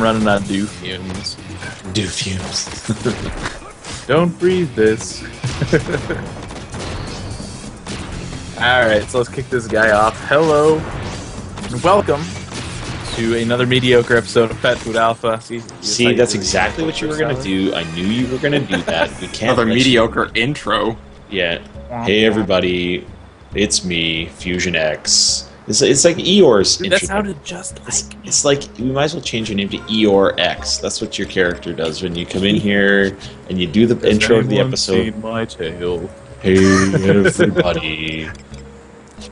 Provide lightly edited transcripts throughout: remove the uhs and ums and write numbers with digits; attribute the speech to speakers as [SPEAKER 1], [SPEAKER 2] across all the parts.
[SPEAKER 1] running on dew fumes.
[SPEAKER 2] Do fumes.
[SPEAKER 1] Don't breathe this. Alright, so let's kick this guy off. Hello, and welcome to another mediocre episode of Pet Food Alpha.
[SPEAKER 2] See, that's exactly what you were going to do. I knew you were going to do that. We can't
[SPEAKER 3] Another mediocre intro.
[SPEAKER 2] Yeah. Hey, everybody. It's me, Fusionx. It's like Eeyore's
[SPEAKER 1] Dude,
[SPEAKER 2] intro.
[SPEAKER 1] that sounded just like me.
[SPEAKER 2] It's like, we might as well change your name to Eeyore X. That's what your character does when you come in here and you do the intro of the episode.
[SPEAKER 1] Seen my tail?
[SPEAKER 2] Hey, everybody.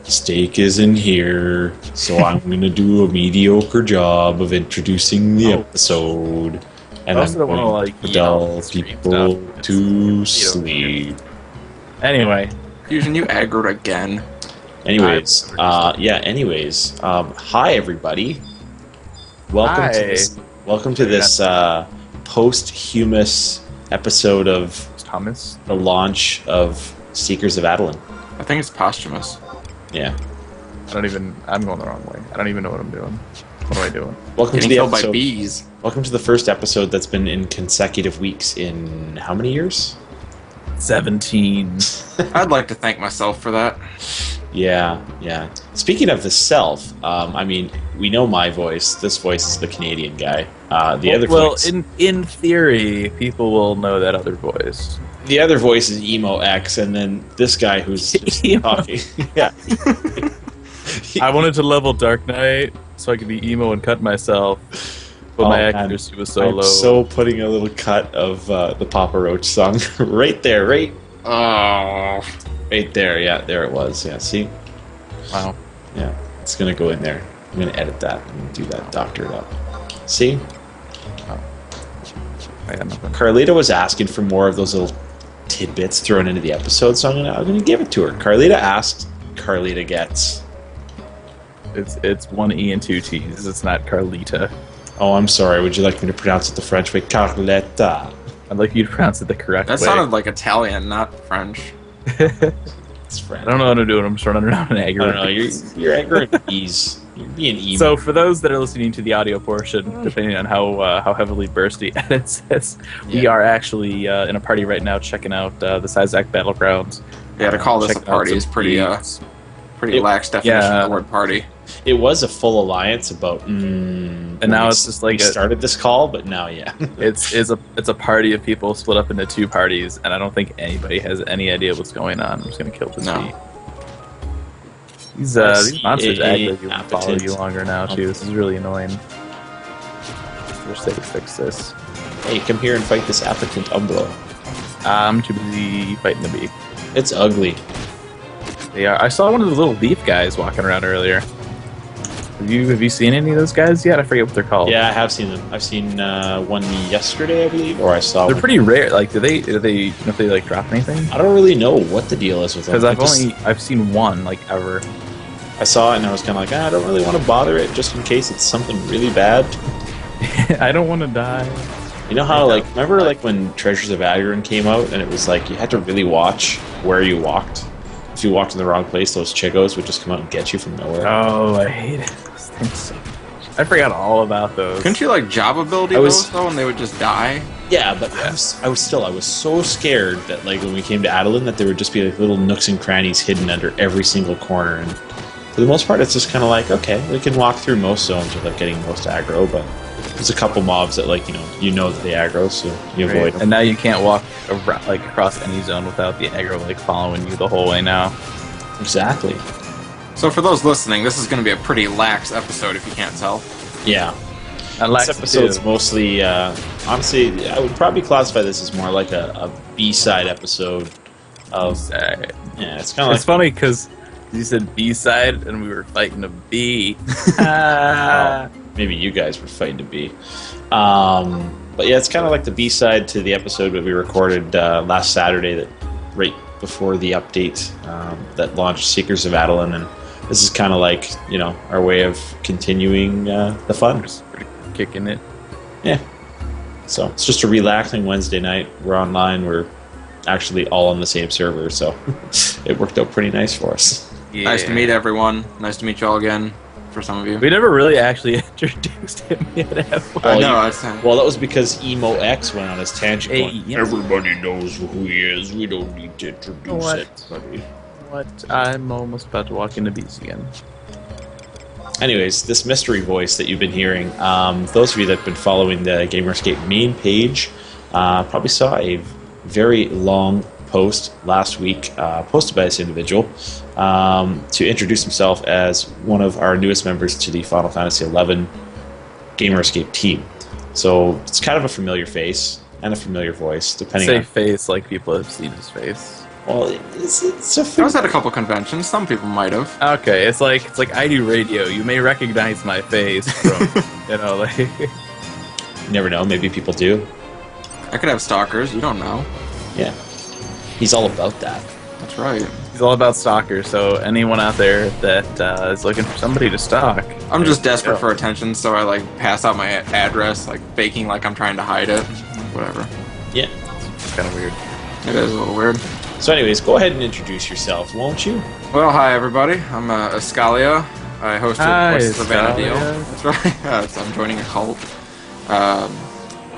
[SPEAKER 2] Steak is in here, so I'm going to do a mediocre job of introducing the episode. And I'm going to dull people to sleep.
[SPEAKER 1] Anyway.
[SPEAKER 3] Fusion, you aggroed again.
[SPEAKER 2] Anyways, hi everybody. Welcome to this post-humous episode of
[SPEAKER 1] Thomas,
[SPEAKER 2] the launch of Seekers of Adoulin.
[SPEAKER 3] I think it's posthumous.
[SPEAKER 2] Yeah.
[SPEAKER 1] I'm going the wrong way. I don't even know what I'm doing. What am I doing?
[SPEAKER 2] Welcome
[SPEAKER 3] Getting
[SPEAKER 2] to the
[SPEAKER 3] killed
[SPEAKER 2] episode.
[SPEAKER 3] by bees.
[SPEAKER 2] Welcome to the first episode that's been in consecutive weeks in how many years?
[SPEAKER 1] 17.
[SPEAKER 3] I'd like to thank myself for that.
[SPEAKER 2] Yeah. Speaking of the self, I mean, we know my voice. This voice is the Canadian guy. Other voice.
[SPEAKER 1] In theory, people will know that other voice.
[SPEAKER 2] The other voice is Emo X, and then this guy who's just talking. Yeah.
[SPEAKER 1] I wanted to level Dark Knight so I could be emo and cut myself, but my accuracy was so low.
[SPEAKER 2] I'm so putting a little cut of the Papa Roach song right there, right there. Yeah, there it was. Yeah, see?
[SPEAKER 1] Wow.
[SPEAKER 2] Yeah, it's gonna go in there. I'm gonna edit that and do that, doctor it up. See?
[SPEAKER 1] I got nothing.
[SPEAKER 2] Carlita was asking for more of those little tidbits thrown into the episode, so I'm gonna give it to her. Carlita asked, Carlita gets.
[SPEAKER 1] It's one E and two T's. It's not Carlita.
[SPEAKER 2] Oh, I'm sorry. Would you like me to pronounce it the French way? Carletta.
[SPEAKER 1] I'd like you to pronounce it the correct way.
[SPEAKER 3] That sounded like Italian, not French.
[SPEAKER 2] It's French.
[SPEAKER 1] I don't know how to do it. I'm just running around and
[SPEAKER 2] I
[SPEAKER 1] angry.
[SPEAKER 2] don't know. You're angry at ease. You're being emo.
[SPEAKER 1] So for those that are listening to the audio portion, depending on how heavily Bersty edits this, we are actually in a party right now checking out the Sizak Battlegrounds.
[SPEAKER 3] Yeah, to call this a party is pretty lax definition of the word party.
[SPEAKER 2] It was a full alliance about.
[SPEAKER 1] And now it's just like
[SPEAKER 2] we started this call, but now,
[SPEAKER 1] it's a party of people split up into two parties, and I don't think anybody has any idea what's going on. I'm just gonna kill this bee. These monsters actually follow you longer now too. This is really annoying. Wish they would fix this.
[SPEAKER 2] Hey, come here and fight this applicant Umbro.
[SPEAKER 1] I'm too busy fighting the bee.
[SPEAKER 2] It's ugly.
[SPEAKER 1] They are. I saw one of the little leaf guys walking around earlier. Have you seen any of those guys yet? I forget what they're called.
[SPEAKER 2] Yeah, I have seen them. I've seen one yesterday, I believe, or I saw.
[SPEAKER 1] They're
[SPEAKER 2] one.
[SPEAKER 1] pretty rare. Like, do they if they like drop anything?
[SPEAKER 2] I don't really know what the deal is with them.
[SPEAKER 1] Because I've seen one like ever.
[SPEAKER 2] I saw it and I was kind of like, I don't really want to bother it, just in case it's something really bad.
[SPEAKER 1] I don't want to die.
[SPEAKER 2] You know how, like, remember like when Treasures of Adoulin came out and it was like you had to really watch where you walked. If you walked in the wrong place, those Chigos would just come out and get you from nowhere.
[SPEAKER 1] Oh, I hate it. Those things so much. I forgot all about those.
[SPEAKER 3] Couldn't you like job ability those though, and they would just die?
[SPEAKER 2] Yeah, but I was so scared that like when we came to Adoulin that there would just be like little nooks and crannies hidden under every single corner, and for the most part it's just kind of like, okay, we can walk through most zones without getting most aggro, but there's a couple mobs that like you know that they aggro, so you avoid them.
[SPEAKER 1] And now you can't walk around, like across any zone without the aggro like following you the whole way now.
[SPEAKER 2] Exactly.
[SPEAKER 3] So for those listening, this is going to be a pretty lax episode if you can't tell.
[SPEAKER 2] Yeah. This episode's mostly, honestly, I would probably classify this as more like a B-side episode of... Yeah, it's kind of like...
[SPEAKER 1] It's funny because you said B-side and we were fighting a bee.
[SPEAKER 2] Maybe you guys were fighting a bee. But yeah, it's kind of like the B-side to the episode that we recorded last Saturday, that right before the update that launched Seekers of Adoulin, and this is kind of like, our way of continuing the fun.
[SPEAKER 1] Kicking it.
[SPEAKER 2] Yeah. So it's just a relaxing Wednesday night. We're online. We're actually all on the same server, so it worked out pretty nice for us.
[SPEAKER 1] Yeah.
[SPEAKER 3] Nice to meet everyone. Nice to meet y'all again. for some of you.
[SPEAKER 1] We never really actually introduced him yet.
[SPEAKER 3] I know.
[SPEAKER 2] Well, that was because Emo X went on his tangent.
[SPEAKER 1] Hey,
[SPEAKER 2] Everybody knows who he is. We don't need to introduce anybody.
[SPEAKER 1] What? I'm almost about to walk into Beast again.
[SPEAKER 2] Anyways, this mystery voice that you've been hearing, those of you that have been following the Gamerscape main page probably saw a very long post last week posted by this individual to introduce himself as one of our newest members to the Final Fantasy XI Gamerscape team. So it's kind of a familiar face and a familiar voice, depending on...
[SPEAKER 1] face like people have seen his face.
[SPEAKER 2] Well, it's a...
[SPEAKER 3] I was at a couple conventions. Some people might have.
[SPEAKER 1] Okay, it's like I do radio. You may recognize my face from, like...
[SPEAKER 2] You never know. Maybe people do.
[SPEAKER 3] I could have stalkers. You don't know.
[SPEAKER 2] Yeah. He's all about that.
[SPEAKER 3] That's right.
[SPEAKER 1] He's all about stalkers, so anyone out there that is looking for somebody to stalk...
[SPEAKER 3] I'm just desperate for attention, so I, pass out my address, faking like I'm trying to hide it. Whatever.
[SPEAKER 2] Yeah.
[SPEAKER 1] It's kind of weird.
[SPEAKER 3] It is a little weird.
[SPEAKER 2] So anyways, go ahead and introduce yourself, won't you?
[SPEAKER 3] Well, hi everybody. I'm Eskalia. I hosted Voices of Vanadil. That's right. I'm joining a cult. I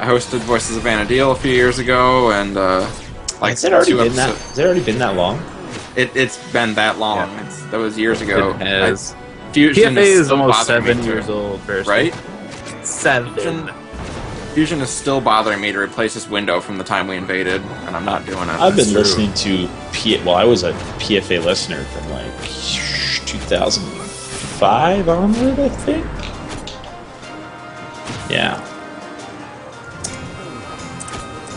[SPEAKER 3] hosted Voices of Vanadil a few years ago, and
[SPEAKER 2] has it already been that? Has it already been that long?
[SPEAKER 3] It's been that long.
[SPEAKER 1] Yeah.
[SPEAKER 3] That was years ago.
[SPEAKER 1] It has.
[SPEAKER 3] Fusion
[SPEAKER 1] PFA is
[SPEAKER 3] still
[SPEAKER 1] almost
[SPEAKER 3] bothering
[SPEAKER 1] 7 years old, Bersty.
[SPEAKER 3] Right?
[SPEAKER 1] 7.
[SPEAKER 3] Fusion is still bothering me to replace this window from the time we invaded, and I'm not doing it.
[SPEAKER 2] I've been listening to I was a PFA listener from 2005 onward, I think. Yeah.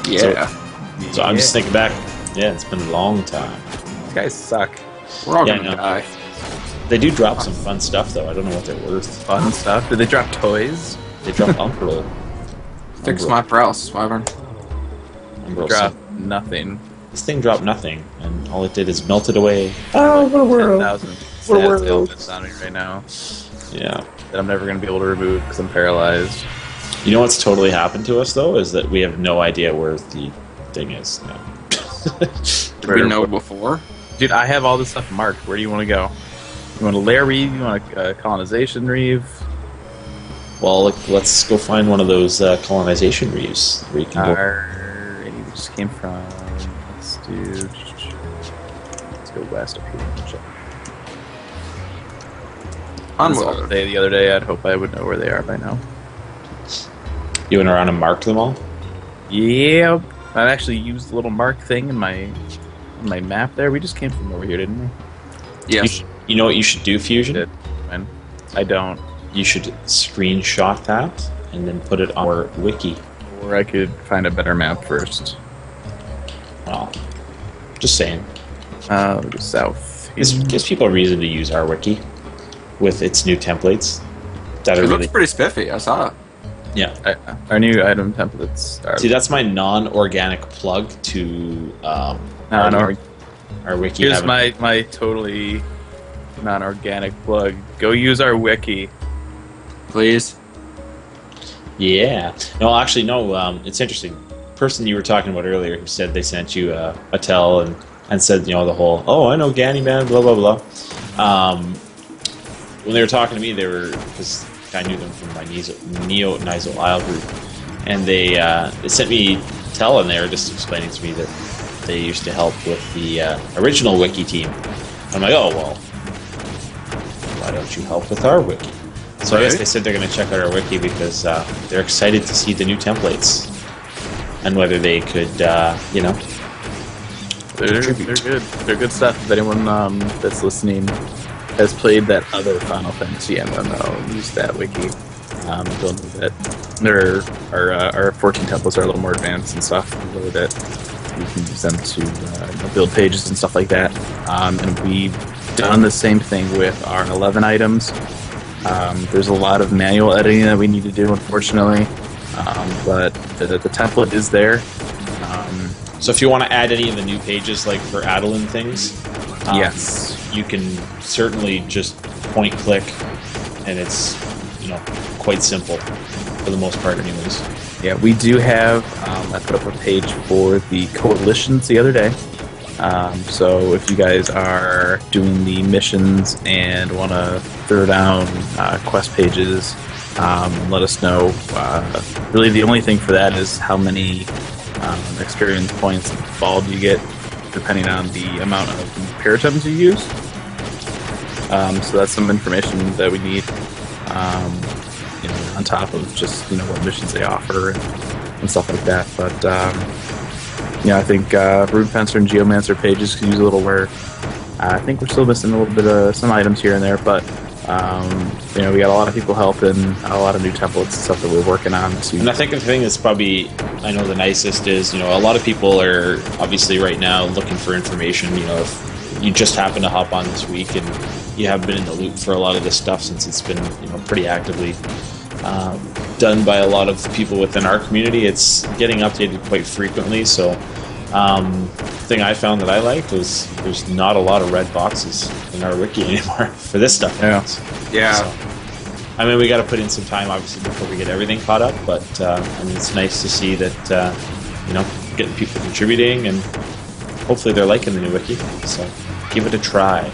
[SPEAKER 3] Yeah.
[SPEAKER 2] So I'm just thinking back. Yeah, it's been a long time.
[SPEAKER 1] These guys suck.
[SPEAKER 3] We're all gonna die.
[SPEAKER 2] They do drop some fun stuff, though. I don't know what they're worth.
[SPEAKER 1] Fun stuff? Did they drop toys?
[SPEAKER 2] They drop Umbrel.
[SPEAKER 3] Fix my paralysis, Wyvern.
[SPEAKER 1] Drop nothing.
[SPEAKER 2] This thing dropped nothing, and all it did is melt it away. Oh, what a world!
[SPEAKER 1] 10,000
[SPEAKER 2] What a world!
[SPEAKER 1] stats on me right now.
[SPEAKER 2] Yeah.
[SPEAKER 1] That I'm never going to be able to remove because I'm paralyzed.
[SPEAKER 2] You know what's totally happened to us, though, is that we have no idea where the thing is now.
[SPEAKER 3] Did we know before?
[SPEAKER 1] Dude, I have all this stuff marked. Where do you want to go? You want a lair reeve? You want a colonization reeve?
[SPEAKER 2] Well, let's go find one of those colonization reefs where you can go.
[SPEAKER 1] And you just came from. Let's go west up here.
[SPEAKER 3] Onward.
[SPEAKER 1] The other day, I'd hope I would know where they are by now.
[SPEAKER 2] You went around and marked them all?
[SPEAKER 1] Yeah, I actually used the little mark thing in my map there. We just came from over here, didn't we?
[SPEAKER 3] Yes.
[SPEAKER 2] You know what you should do, Fusion?
[SPEAKER 1] I don't.
[SPEAKER 2] You should screenshot that and then put it on our wiki.
[SPEAKER 1] Or I could find a better map first.
[SPEAKER 2] Well, just saying.
[SPEAKER 1] Go south.
[SPEAKER 2] This gives people a reason to use our wiki with its new templates.
[SPEAKER 3] It looks pretty spiffy. I saw it.
[SPEAKER 2] Yeah.
[SPEAKER 1] Our new item templates are...
[SPEAKER 2] See, that's my non-organic plug to our wiki.
[SPEAKER 1] Here's my totally non-organic plug. Go use our wiki.
[SPEAKER 3] Please.
[SPEAKER 2] Yeah. No, actually, no. It's interesting. Person you were talking about earlier who said they sent you a tell and said, the whole, I know Ganyman, blah, blah, blah. When they were talking to me, because I knew them from my Neo-Nizel Isle group, and they sent me tell, and they were just explaining to me that they used to help with the original wiki team. I'm like, why don't you help with our wiki? So I guess they said they're going to check out our wiki because they're excited to see the new templates and whether they could,
[SPEAKER 1] They're good. They're good stuff. If anyone that's listening has played that other Final Fantasy MMO, use that wiki. They'll know that our 14 templates are a little more advanced and stuff. Really that we can use them to build pages and stuff like that. And we've done the same thing with our 11 items. There's a lot of manual editing that we need to do, unfortunately, but the template is there.
[SPEAKER 2] So if you want to add any of the new pages, like for Adoulin things,
[SPEAKER 1] yes,
[SPEAKER 2] you can certainly just point-click, and it's quite simple for the most part, anyways.
[SPEAKER 1] Yeah, we do have. I put up a page for the coalitions the other day. So if you guys are doing the missions and want to throw down quest pages, let us know. Really, the only thing for that is how many experience points and fall do you get, depending on the amount of paratoms you use. So that's some information that we need, on top of just what missions they offer and stuff like that. But I think Rune Fencer and Geomancer pages could use a little work. I think we're still missing a little bit of some items here and there, but we got a lot of people helping, a lot of new templates and stuff that we're working on.
[SPEAKER 2] And I think the thing that's probably, I know, the nicest is, a lot of people are obviously right now looking for information. If you just happen to hop on this week and you haven't been in the loop for a lot of this stuff since it's been, pretty actively done by a lot of the people within our community, it's getting updated quite frequently. So the thing I found that I liked was there's not a lot of red boxes in our wiki anymore for this stuff.
[SPEAKER 3] Yeah.
[SPEAKER 2] So, we got to put in some time, obviously, before we get everything caught up, but it's nice to see that, getting people contributing, and hopefully they're liking the new wiki, so give it a try.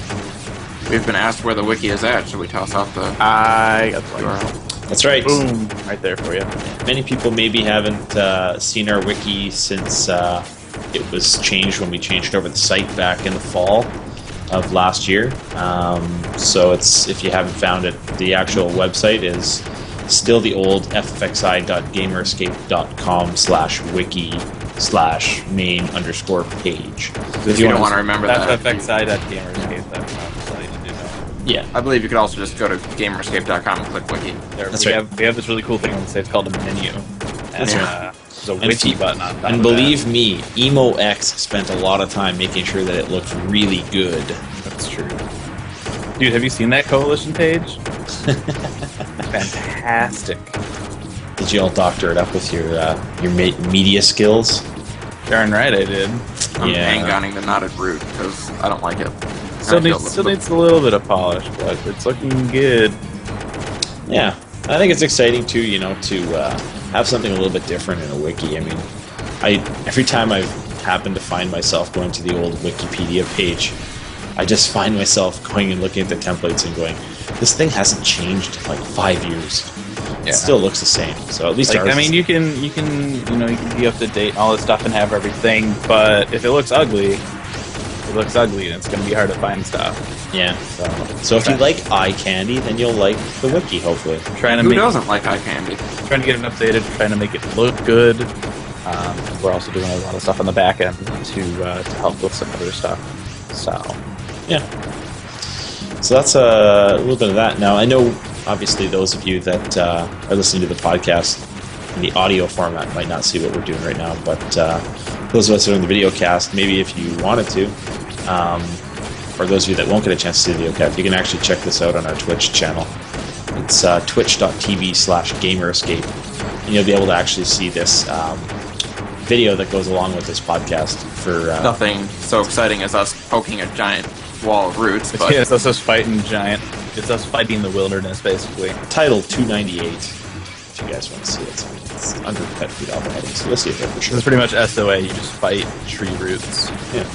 [SPEAKER 3] We've been asked where the wiki is at. Should we toss out the
[SPEAKER 1] I got the
[SPEAKER 3] URL?
[SPEAKER 2] That's right.
[SPEAKER 1] Boom, right there for you.
[SPEAKER 2] Many people maybe haven't seen our wiki since it was changed when we changed over the site back in the fall of last year. So if you haven't found it, the actual website is still the old ffxi.gamerscape.com/wiki/main_page.
[SPEAKER 3] So if you don't want to remember that.
[SPEAKER 1] ffxi.gamerscape.com.
[SPEAKER 2] Yeah.
[SPEAKER 3] I believe you could also just go to gamerscape.com and click wiki.
[SPEAKER 1] We have this really cool thing on the site. It's called a menu. And,
[SPEAKER 2] That's right.
[SPEAKER 1] There's a wiki button on top.
[SPEAKER 2] And believe me, EmoX spent a lot of time making sure that it looked really good.
[SPEAKER 1] That's true. Dude, have you seen that coalition page? Fantastic.
[SPEAKER 2] Did you all doctor it up with your media skills?
[SPEAKER 1] Darn right I did.
[SPEAKER 3] I'm hang-gunning the knotted root because I don't like it.
[SPEAKER 1] Still needs a little bit of polish, but it's looking good.
[SPEAKER 2] Yeah, I think it's exciting too, to have something a little bit different in a wiki. Every time I've happened to find myself going to the old Wikipedia page, I just find myself going and looking at the templates and going, this thing hasn't changed in like 5 years. Yeah. It still looks the same. So at least ours.
[SPEAKER 1] You can be up to date, all this stuff, and have everything. But if it looks ugly, it looks ugly, and it's going to be hard to find stuff.
[SPEAKER 2] Yeah. So if you like eye candy, then you'll like the wiki. Hopefully.
[SPEAKER 3] Who doesn't like eye candy?
[SPEAKER 1] Trying to get it updated, trying to make it look good. And we're also doing a lot of stuff on the back end to help with some other stuff. So.
[SPEAKER 2] Yeah. So that's a little bit of that. Now, I know, obviously, those of you that are listening to the podcast in the audio format might not see what we're doing right now, but those of us that are in the video cast, maybe if you wanted to, or those of you that won't get a chance to see the video cast, you can actually check this out on our Twitch channel. It's twitch.tv/gamerescape, and you'll be able to actually see this video that goes along with this podcast. For
[SPEAKER 3] nothing so exciting as us poking a giant wall of roots. But
[SPEAKER 1] yeah, it's us fighting It's us fighting the wilderness, basically.
[SPEAKER 2] Titled 298. If you guys want to see it, it's under pet feed alpha, so you'll see it there for sure.
[SPEAKER 1] It's pretty much SOA. You just fight tree roots.
[SPEAKER 2] Yeah.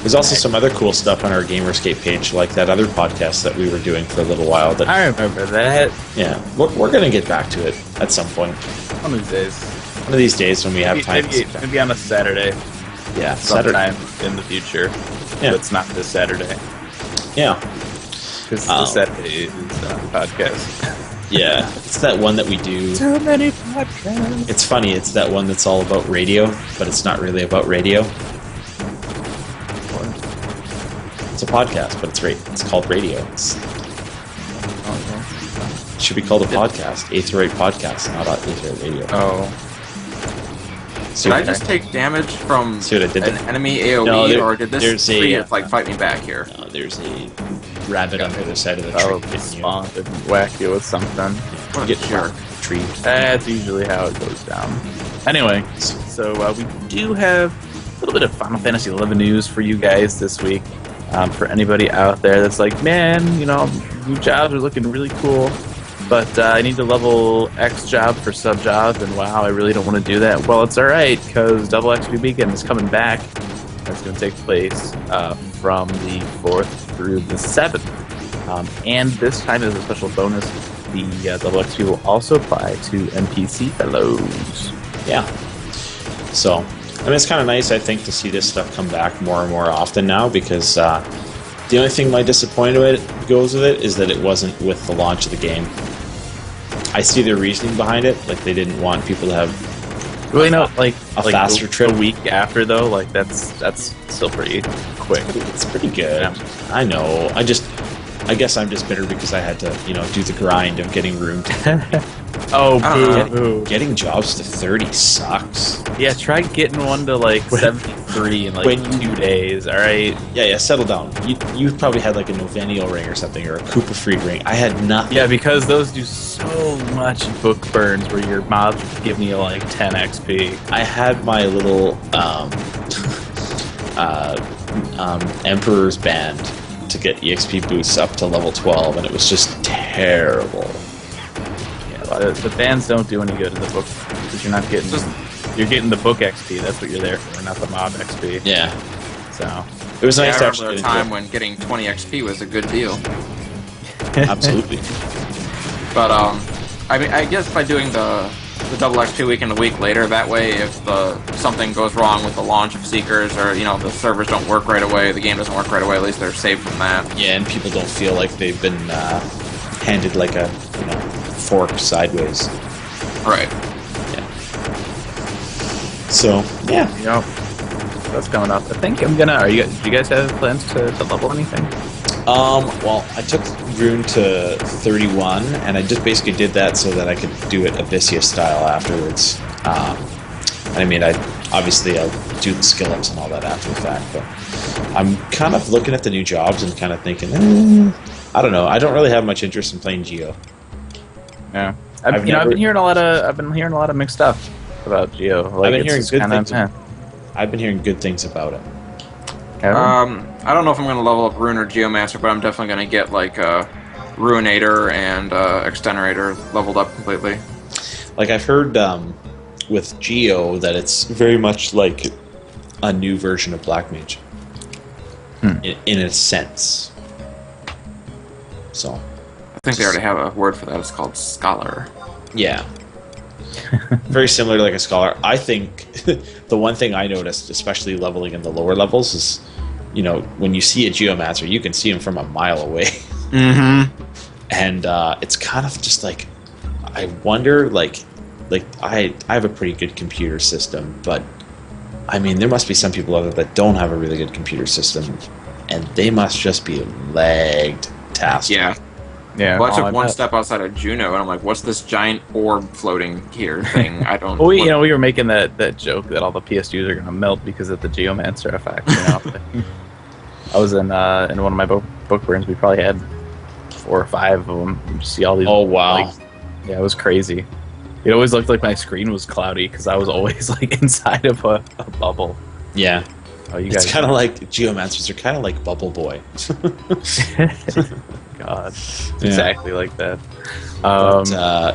[SPEAKER 2] There's also some other cool stuff on our Gamerscape page, like that other podcast that we were doing for a little while. That
[SPEAKER 1] I remember that.
[SPEAKER 2] Yeah, we're going to get back to it at some point.
[SPEAKER 1] One of these days.
[SPEAKER 2] One of these days when we have time.
[SPEAKER 1] Maybe on a Saturday.
[SPEAKER 2] Yeah,
[SPEAKER 1] sometime in the future.
[SPEAKER 2] Yeah.
[SPEAKER 1] But it's not this Saturday.
[SPEAKER 2] Yeah.
[SPEAKER 1] Because this Saturday is podcast.
[SPEAKER 2] Yeah, it's that one that we do.
[SPEAKER 1] So many podcasts.
[SPEAKER 2] It's funny, it's that one that's all about radio, but it's not really about radio. It's a podcast, but it's called radio. It should be called a podcast. Aetherite Podcast, not Aetherite Radio.
[SPEAKER 1] Oh.
[SPEAKER 3] Did I just take damage from an enemy AoE, or did this fight me back here?
[SPEAKER 2] No, there's a rabbit on the other side of the tree.
[SPEAKER 1] Oh, spawn and whack you with something.
[SPEAKER 2] Yeah. Get jerk. Tree.
[SPEAKER 1] That's usually how it goes down. Anyway, so we do have a little bit of Final Fantasy XI news for you guys this week. For anybody out there that's like, man, new jobs are looking really cool, but I need to level X job for sub job, and wow, I really don't want to do that. Well, it's alright, because Double XP Beacon is coming back, That's going to take place from the 4th through the 7th. And this time, as a special bonus, the double XP will also apply to NPC fellows.
[SPEAKER 2] Yeah. So, I mean, it's kind of nice, I think, to see this stuff come back more and more often now, because the only thing my disappointment goes with it is that it wasn't with the launch of the game. I see their reasoning behind it, like they didn't want people to have
[SPEAKER 1] really no like
[SPEAKER 2] a faster trip.
[SPEAKER 1] A week after though, like that's still pretty quick.
[SPEAKER 2] It's pretty good.
[SPEAKER 1] Yeah.
[SPEAKER 2] I know. I guess I'm just bitter because I had to, do the grind of getting room to getting jobs to 30 sucks.
[SPEAKER 1] Yeah, try getting one to like 73 in like 2 days, alright?
[SPEAKER 2] Yeah, settle down. You probably had like a Novenial ring or something, or a Koopa Free ring. I had nothing.
[SPEAKER 1] Yeah, because those do so much book burns where your mobs give me like 10 XP.
[SPEAKER 2] I had my little Emperor's Band to get EXP boosts up to level 12, and it was just terrible.
[SPEAKER 1] The bands don't do any good in the book because you're not getting you're getting the book XP. That's what you're there for, not the mob XP.
[SPEAKER 2] Yeah.
[SPEAKER 1] So
[SPEAKER 2] it was nice.
[SPEAKER 3] I remember a time when getting 20 XP was a good deal.
[SPEAKER 2] Absolutely.
[SPEAKER 3] But I mean, I guess by doing the double XP weekend a week later, that way, if something goes wrong with the launch of Seekers, or the servers don't work right away, the game doesn't work right away, at least they're safe from that.
[SPEAKER 2] Yeah, and people don't feel like they've been handed like a fork sideways.
[SPEAKER 3] Right.
[SPEAKER 2] Yeah. So yeah.
[SPEAKER 1] That's coming up. I think I'm gonna. Do you guys have plans to level anything?
[SPEAKER 2] Well, I took Rune to 31, and I just basically did that so that I could do it Abyssia style afterwards. I mean, I'll do the skill ups and all that after the fact, but I'm kind of looking at the new jobs and kind of thinking, I don't know. I don't really have much interest in playing Geo.
[SPEAKER 1] Yeah, I've been hearing a lot of mixed stuff about Geo. Like,
[SPEAKER 2] I've been hearing good things. I've been hearing good things about it.
[SPEAKER 3] I don't know if I'm going to level up Rune or Geomancer, but I'm definitely going to get like Ruinator and Extenerator leveled up completely.
[SPEAKER 2] Like I've heard with Geo that it's very much like a new version of Black Mage, in a sense. So
[SPEAKER 3] I think they already have a word for that. It's called Scholar.
[SPEAKER 2] Yeah. Very similar to like a Scholar. I think the one thing I noticed, especially leveling in the lower levels, is when you see a Geomancer, you can see him from a mile away.
[SPEAKER 3] Mm-hmm.
[SPEAKER 2] And it's kind of just like, I wonder, like I have a pretty good computer system, but I mean, there must be some people out there that don't have a really good computer system, and they must just be lagged tasks.
[SPEAKER 3] Yeah. Well, I took one step outside of Juno, and I'm like, what's this giant orb floating here thing? I don't...
[SPEAKER 1] Well, we were making that joke that all the PS2s are going to melt because of the Geomancer effect. I was in one of my book burns. We probably had 4 or 5 of them. You see all these...
[SPEAKER 2] Oh, wow.
[SPEAKER 1] Yeah, it was crazy. It always looked like my screen was cloudy because I was always like inside of a bubble.
[SPEAKER 2] Yeah.
[SPEAKER 1] Oh,
[SPEAKER 2] it's kind of like Geomancers are kind of like Bubble Boy.
[SPEAKER 1] God, exactly like that.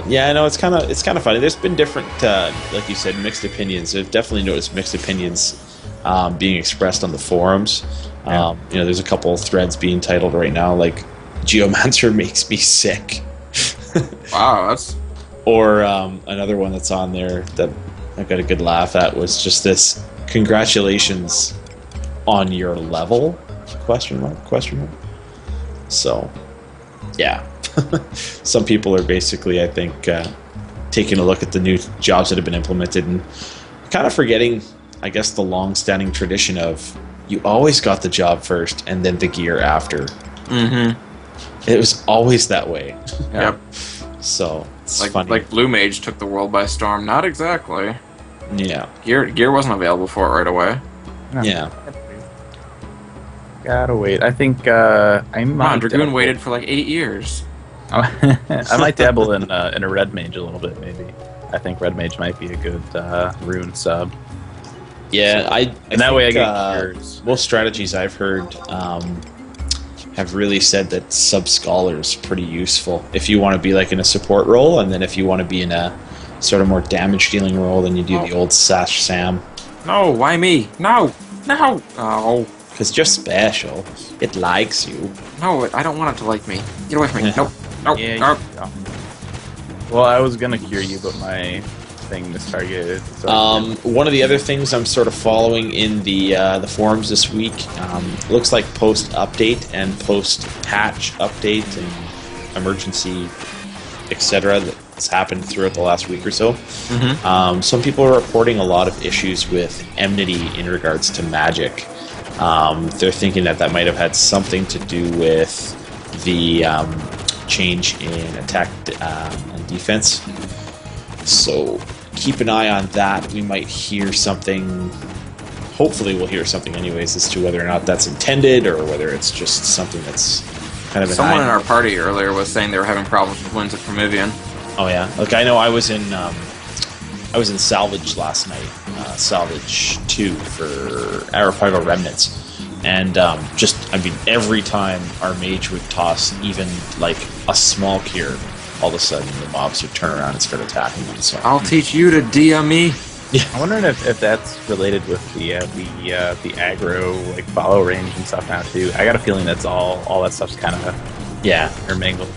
[SPEAKER 2] Yeah, I know it's kind of funny. There's been different, like you said, mixed opinions. I've definitely noticed mixed opinions being expressed on the forums. There's a couple of threads being titled right now, like Geomancer makes me sick.
[SPEAKER 3] Wow, that's.
[SPEAKER 2] Or another one that's on there that I got a good laugh at was just this: congratulations on your level? Question mark. So, yeah. Some people are basically, I think, taking a look at the new jobs that have been implemented and kind of forgetting, I guess, the long-standing tradition of you always got the job first and then the gear after.
[SPEAKER 3] Mm-hmm.
[SPEAKER 2] It was always that way.
[SPEAKER 3] Yep.
[SPEAKER 2] So, it's funny.
[SPEAKER 3] Like Blue Mage took the world by storm. Not exactly.
[SPEAKER 2] Yeah.
[SPEAKER 3] Gear wasn't available for it right away.
[SPEAKER 2] Yeah.
[SPEAKER 1] Gotta wait. I think
[SPEAKER 3] Dragoon waited for like 8 years.
[SPEAKER 1] I might dabble in a Red Mage a little bit, maybe. I think Red Mage might be a good rune sub.
[SPEAKER 2] Yeah,
[SPEAKER 1] I that way I get yours.
[SPEAKER 2] Most strategies I've heard have really said that sub-scholar is pretty useful if you want to be like in a support role, and then if you want to be in a sort of more damage dealing role, then you do the old Sash Sam.
[SPEAKER 3] No, why me? No. No. Oh.
[SPEAKER 2] Because you're special. It likes you.
[SPEAKER 3] No, I don't want it to like me. Get away from me. Nope. Nope.
[SPEAKER 1] Yeah,
[SPEAKER 3] Nope.
[SPEAKER 1] Well, I was gonna cure you, but my thing mistargeted. So
[SPEAKER 2] One of the other things I'm sort of following in the forums this week looks like post-update and post-patch update and emergency, etc. that's happened throughout the last week or so.
[SPEAKER 3] Mm-hmm.
[SPEAKER 2] Some people are reporting a lot of issues with enmity in regards to magic. They're thinking that might have had something to do with the change in attack and defense. So keep an eye on that. We might hear something. Hopefully we'll hear something anyways as to whether or not that's intended or whether it's just something that's kind of
[SPEAKER 3] Someone in our party earlier was saying they were having problems with wins at Promethean.
[SPEAKER 2] Oh yeah, like I know I was in Salvage last night, Salvage 2 for Arapago Remnants, and every time our mage would toss even like a small cure, all of a sudden the mobs would turn around and start attacking them. So
[SPEAKER 3] I'll teach you to DM me.
[SPEAKER 2] yeah,
[SPEAKER 1] I'm wondering if that's related with the aggro like follow range and stuff now too. I got a feeling that's all that stuff's kind of intermingled.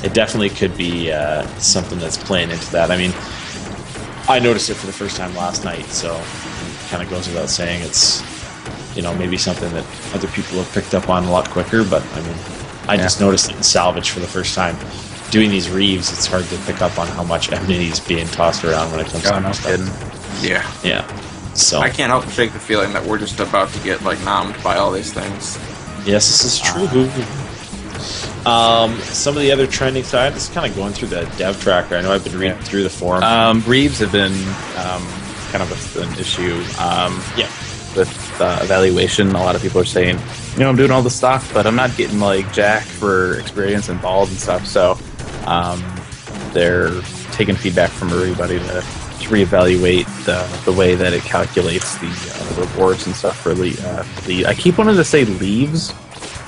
[SPEAKER 2] It definitely could be something that's playing into that. I mean, I noticed it for the first time last night, so it kind of goes without saying. It's, maybe something that other people have picked up on a lot quicker, but I mean, I just noticed it in Salvage for the first time. Doing these Reives, it's hard to pick up on how much enmity is being tossed around when it comes to
[SPEAKER 1] no
[SPEAKER 2] stuff.
[SPEAKER 1] kidding.
[SPEAKER 3] Yeah.
[SPEAKER 2] Yeah. So
[SPEAKER 3] I can't help but shake the feeling that we're just about to get like nommed by all these things.
[SPEAKER 2] yes, this is true. Some of the other trending side, this is kind of going through the dev tracker. I know I've been reading through the forum.
[SPEAKER 1] Reives have been kind of an issue. With evaluation, a lot of people are saying, I'm doing all the stuff, but I'm not getting like jack for experience and balls and stuff. So they're taking feedback from everybody to reevaluate the way that it calculates the rewards and stuff for the. I keep wanting to say leaves.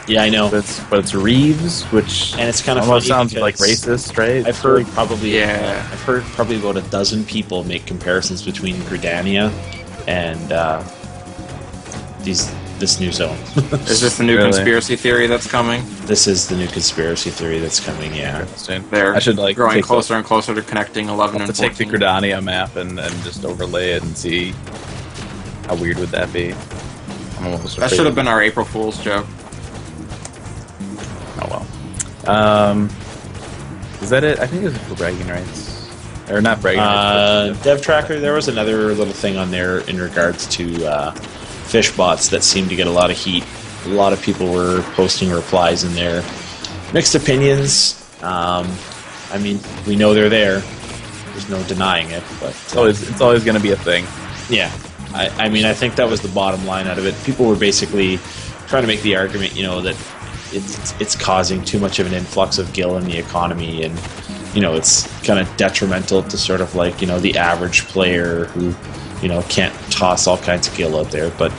[SPEAKER 2] Yeah, I know.
[SPEAKER 1] But it's Reives, which
[SPEAKER 2] and it's kind of
[SPEAKER 1] almost
[SPEAKER 2] funny
[SPEAKER 1] sounds like racist, right?
[SPEAKER 2] I've heard probably about a dozen people make comparisons between Gridania and this new zone.
[SPEAKER 3] Is this the new conspiracy theory that's coming?
[SPEAKER 2] This is the new conspiracy theory that's coming. Yeah,
[SPEAKER 3] they're
[SPEAKER 1] I should
[SPEAKER 3] growing closer and closer to connecting 11 and 14.
[SPEAKER 1] Take the Gridania map and just overlay it and see how weird would that be.
[SPEAKER 3] That should have been our April Fool's joke.
[SPEAKER 1] Oh well. Is that it? I think it was for bragging rights. Or not bragging rights.
[SPEAKER 2] Dev Tracker, there was another little thing on there in regards to fish bots that seemed to get a lot of heat. A lot of people were posting replies in there. Mixed opinions. I mean, we know they're there. There's no denying it, but
[SPEAKER 1] it's always going to be a thing.
[SPEAKER 2] Yeah. I mean, I think that was the bottom line out of it. People were basically trying to make the argument, that it's causing too much of an influx of gil in the economy, and it's kind of detrimental to sort of like the average player who can't toss all kinds of gil out there. But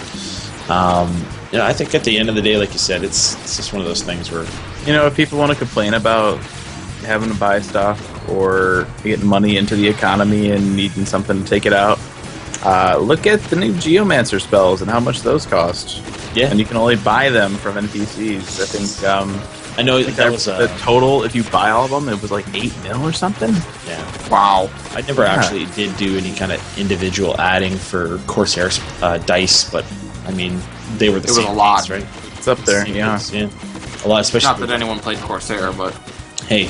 [SPEAKER 2] I think at the end of the day, like you said, it's just one of those things where
[SPEAKER 1] if people want to complain about having to buy stuff or getting money into the economy and needing something to take it out, look at the new Geomancer spells and how much those cost.
[SPEAKER 2] Yeah,
[SPEAKER 1] and you can only buy them from NPCs. I think
[SPEAKER 2] I know that was
[SPEAKER 1] the total. If you buy all of them, it was like 8 mil or something.
[SPEAKER 2] Yeah,
[SPEAKER 3] wow.
[SPEAKER 2] I never actually did do any kind of individual adding for Corsair dice, but I mean they were the same.
[SPEAKER 3] It was a lot,
[SPEAKER 2] right?
[SPEAKER 1] It's up there. Yeah,
[SPEAKER 2] a lot. Especially
[SPEAKER 3] not that anyone played Corsair, but
[SPEAKER 2] hey,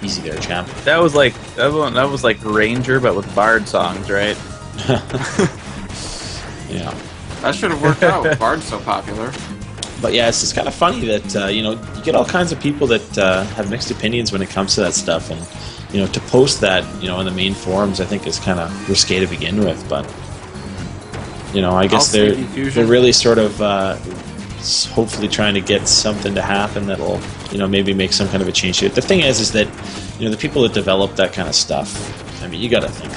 [SPEAKER 2] easy there, champ.
[SPEAKER 1] That was like Ranger, but with Bard songs, right?
[SPEAKER 2] Yeah.
[SPEAKER 3] That should have worked out. Bard's so popular.
[SPEAKER 2] But yeah, it's just kind of funny that you get all kinds of people that have mixed opinions when it comes to that stuff, and to post that in the main forums, I think is kind of risque to begin with. But I guess they're really sort of hopefully trying to get something to happen that'll maybe make some kind of a change to it. The thing is that the people that develop that kind of stuff, I mean, you got to think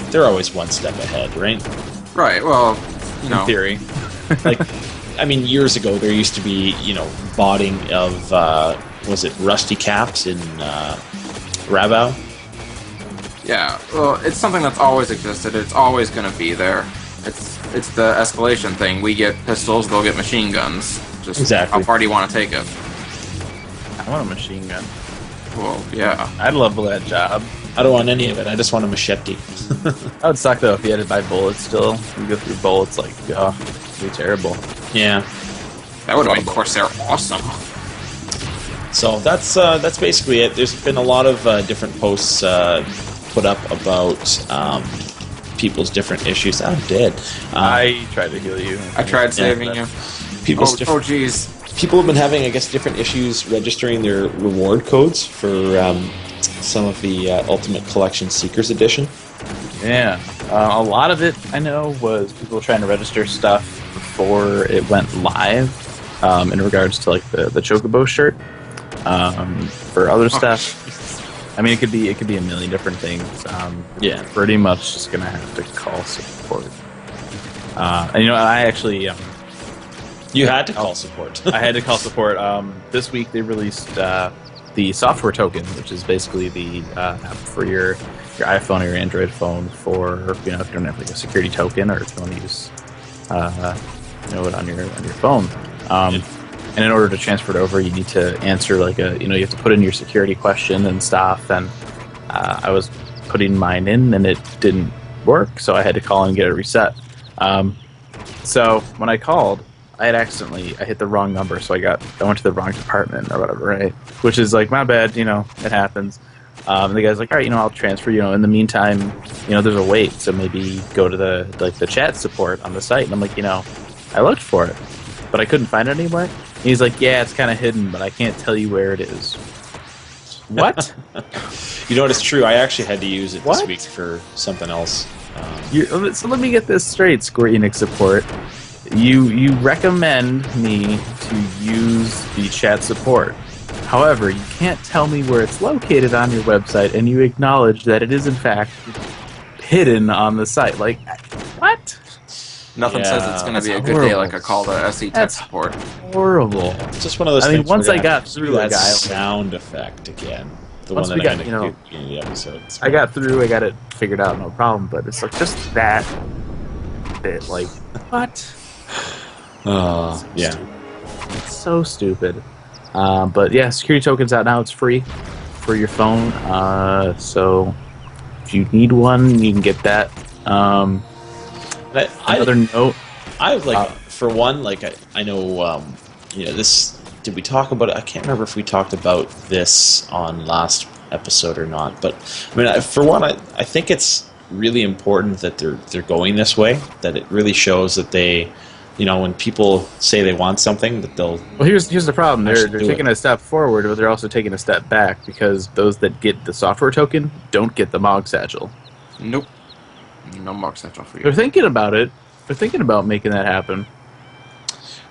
[SPEAKER 2] they're always one step ahead, right?
[SPEAKER 3] Right. Well,
[SPEAKER 1] in theory,
[SPEAKER 2] like. I mean, years ago, there used to be, botting of, was it Rusty Caps in Rabau?
[SPEAKER 3] Yeah, well, it's something that's always existed. It's always going to be there. it's the escalation thing. We get pistols, they'll get machine guns. Just
[SPEAKER 2] Exactly.
[SPEAKER 3] how far do you want to take it?
[SPEAKER 1] I want a machine gun.
[SPEAKER 3] Well, yeah.
[SPEAKER 1] I'd love that job.
[SPEAKER 2] I don't want any of it. I just want a machete.
[SPEAKER 1] That would suck though if you had to buy bullets still. You go through bullets like, oh, it'd be terrible.
[SPEAKER 2] Yeah.
[SPEAKER 3] That would have made Corsair awesome.
[SPEAKER 2] So that's basically it. There's been a lot of different posts put up about people's different issues. I'm dead.
[SPEAKER 1] I tried to heal you.
[SPEAKER 3] I tried saving you.
[SPEAKER 2] People's
[SPEAKER 3] Oh, jeez.
[SPEAKER 2] People have been having, I guess, different issues registering their reward codes for some of the Ultimate Collection Seekers Edition.
[SPEAKER 1] Yeah. A lot of it, I know, was people trying to register stuff before it went live in regards to, like, the Chocobo shirt. For other stuff, I mean, it could be a million different things.
[SPEAKER 2] Yeah.
[SPEAKER 1] Pretty much just going to have to call support. And, you know, I actually...
[SPEAKER 2] You had to call support.
[SPEAKER 1] I had to call support. This week they released the software token, which is basically the app for your iPhone or your Android phone for, you know, if you don't have like a security token or if you want to use it on your phone. And in order to transfer it over, you need to answer like you have to put in your security question and stuff. And I was putting mine in and it didn't work, so I had to call and get it reset. So when I called, I hit the wrong number, so I went to the wrong department or whatever, right? Which is like, my bad, it happens. And the guy's like, all right, I'll transfer, in the meantime, there's a wait, so maybe go to the chat support on the site. And I'm like, I looked for it, but I couldn't find it anywhere. And he's like, yeah, it's kind of hidden, but I can't tell you where it is. What?
[SPEAKER 2] It's true. I actually had to use it this week for something else.
[SPEAKER 1] So let me get this straight, Square Enix support. You recommend me to use the chat support. However, you can't tell me where it's located on your website, and you acknowledge that it is in fact hidden on the site. Like, what?
[SPEAKER 3] Nothing says it's going to be a good day like a call to SE tech support.
[SPEAKER 1] Horrible.
[SPEAKER 2] It's just one of those things.
[SPEAKER 1] I mean, once I got through
[SPEAKER 2] that
[SPEAKER 1] guy
[SPEAKER 2] sound effect again. The
[SPEAKER 1] once
[SPEAKER 2] one
[SPEAKER 1] we
[SPEAKER 2] that
[SPEAKER 1] got,
[SPEAKER 2] I had to do in the episode.
[SPEAKER 1] I got through, I got it figured out, no problem, but it's like just that bit, like, what?
[SPEAKER 2] Yeah.
[SPEAKER 1] It's so stupid. But yeah, security token's out now. It's free for your phone. So if you need one, you can get that. Another note.
[SPEAKER 2] I like for one, like I know, this. Did we talk about it? I can't remember if we talked about this on last episode or not. But I mean, for one, I think it's really important that they're going this way. That it really shows that they. When people say they want something, that they'll...
[SPEAKER 1] Well, here's the problem. They're taking a step forward, but they're also taking a step back, because those that get the software token don't get the Mog Satchel.
[SPEAKER 3] Nope. No Mog Satchel for you.
[SPEAKER 1] They're thinking about it. They're thinking about making that happen.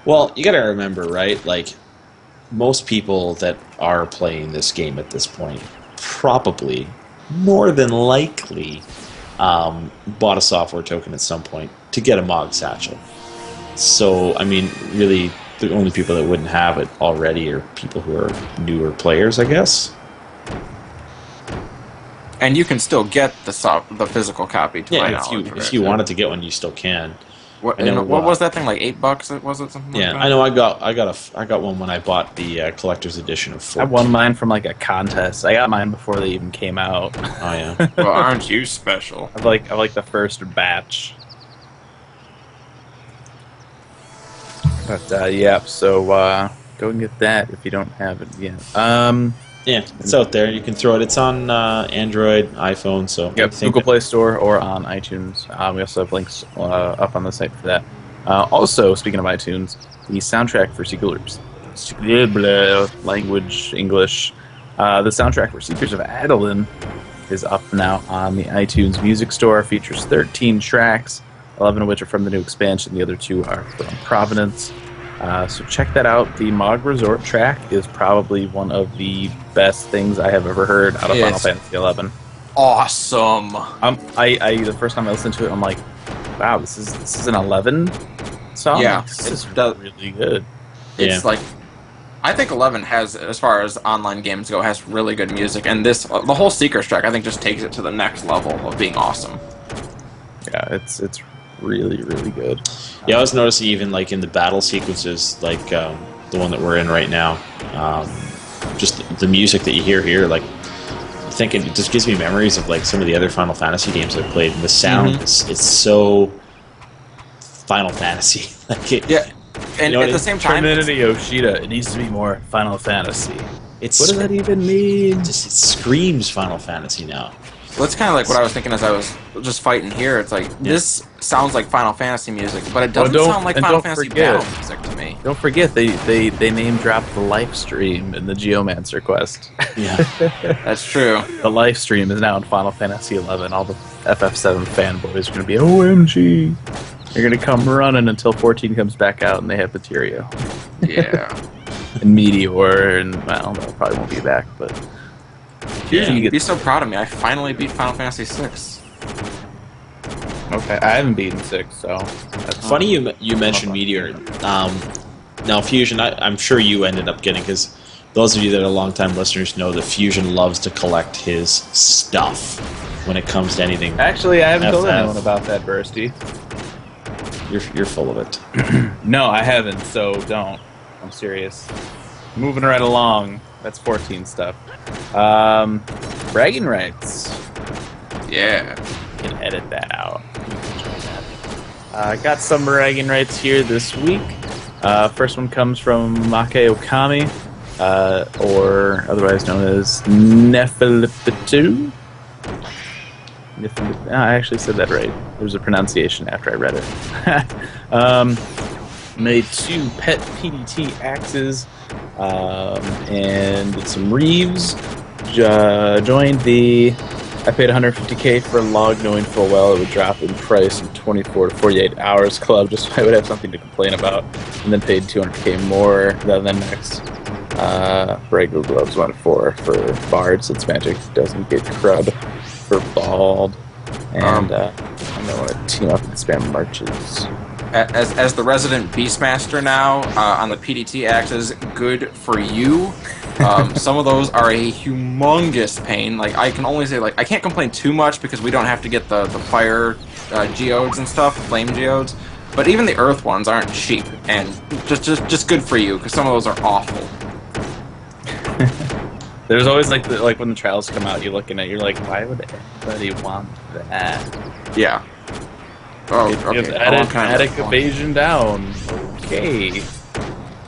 [SPEAKER 2] Well, you gotta remember, right? Like, most people that are playing this game at this point probably, more than likely, bought a software token at some point to get a Mog Satchel. So, I mean, really, the only people that wouldn't have it already are people who are newer players, I guess.
[SPEAKER 3] And you can still get the physical copy. To my knowledge,
[SPEAKER 2] if you wanted to get one, you still can.
[SPEAKER 3] What was that thing, like $8? Was it something?
[SPEAKER 2] Yeah,
[SPEAKER 3] like that?
[SPEAKER 2] I know. I got one when I bought the collector's edition of 14.
[SPEAKER 1] I won mine from like a contest. I got mine before they even came out.
[SPEAKER 2] Oh yeah.
[SPEAKER 3] Well, aren't you special?
[SPEAKER 1] I like the first batch. But yeah, so go and get that if you don't have it yet.
[SPEAKER 2] Yeah, it's out there. You can throw it. It's on Android, iPhone. So
[SPEAKER 1] yep, Google Play Store or on iTunes. We also have links up on the site for that. Also, speaking of iTunes, the soundtrack for language English. The soundtrack for Seekers of Adoulin is up now on the iTunes Music Store. Features 13 tracks. 11 of which are from the new expansion. The other 2 are from Provenance. So check that out. The Mog Resort track is probably one of the best things I have ever heard out of Final Fantasy XI.
[SPEAKER 3] Awesome.
[SPEAKER 1] The first time I listened to it, I'm like, wow, this is an 11 song?
[SPEAKER 3] Yeah.
[SPEAKER 1] This is really good.
[SPEAKER 3] It's like, I think 11 has, as far as online games go, has really good music. And the whole Seekers track, I think, just takes it to the next level of being awesome.
[SPEAKER 1] Yeah, it's really, really good.
[SPEAKER 2] Yeah, I was noticing even like in the battle sequences, like the one that we're in right now, just the music that you hear here, like thinking it just gives me memories of like some of the other Final Fantasy games I've played. And the sound it's so Final Fantasy.
[SPEAKER 3] Yeah, and at the same time,
[SPEAKER 1] Trinity Yoshida. It needs to be more Final Fantasy.
[SPEAKER 2] What
[SPEAKER 1] does that even mean?
[SPEAKER 2] It screams Final Fantasy now.
[SPEAKER 3] Well, it's kind of like what I was thinking as I was just fighting here. It's like, this sounds like Final Fantasy music, but it doesn't sound like Final Fantasy battle music to me.
[SPEAKER 1] Don't forget, they name dropped the live stream in the Geomancer quest.
[SPEAKER 2] Yeah.
[SPEAKER 3] That's true.
[SPEAKER 1] The live stream is now in Final Fantasy 11. All the FF7 fanboys are going to be, OMG! They're going to come running until 14 comes back out and they have Materia.
[SPEAKER 3] Yeah.
[SPEAKER 1] And Meteor, and, well, that probably won't be back, but...
[SPEAKER 3] Yeah, you'd be so proud of me. I finally beat Final Fantasy 6.
[SPEAKER 1] Okay, I haven't beaten 6, so...
[SPEAKER 2] Funny you mentioned Meteor. Now, Fusion, I'm sure you ended up getting, because those of you that are longtime listeners know that Fusion loves to collect his stuff when it comes to anything.
[SPEAKER 1] Actually, I haven't told anyone about that, Bersty.
[SPEAKER 2] You're full of it.
[SPEAKER 1] No, I haven't, so don't. I'm serious. Moving right along. That's 14 stuff. Bragging rights.
[SPEAKER 3] Yeah.
[SPEAKER 1] You can edit that out. I got some bragging rights here this week. First one comes from Make Okami, or otherwise known as Nefelipitu. I actually said that right. There's a pronunciation after I read it. Made 2 pet PDT axes and did some Reives. Joined the... I paid 150k for a log, knowing full well it would drop in price in 24 to 48 hours club, just so I would have something to complain about. And then paid 200k more than next. Brago Gloves went for Bard, since Magic doesn't get crud for Bald. And I'm going to team up and spam marches.
[SPEAKER 3] As the resident Beastmaster now, on the PDT axes, good for you. Some of those are a humongous pain. Like, I can only say, like, I can't complain too much because we don't have to get the fire geodes and stuff, flame geodes. But even the earth ones aren't cheap, and just good for you because some of those are awful.
[SPEAKER 1] There's always like when the trials come out, you're looking at, you're like, why would anybody want that?
[SPEAKER 3] Yeah. Oh, okay.
[SPEAKER 1] Attic evasion down. Okay.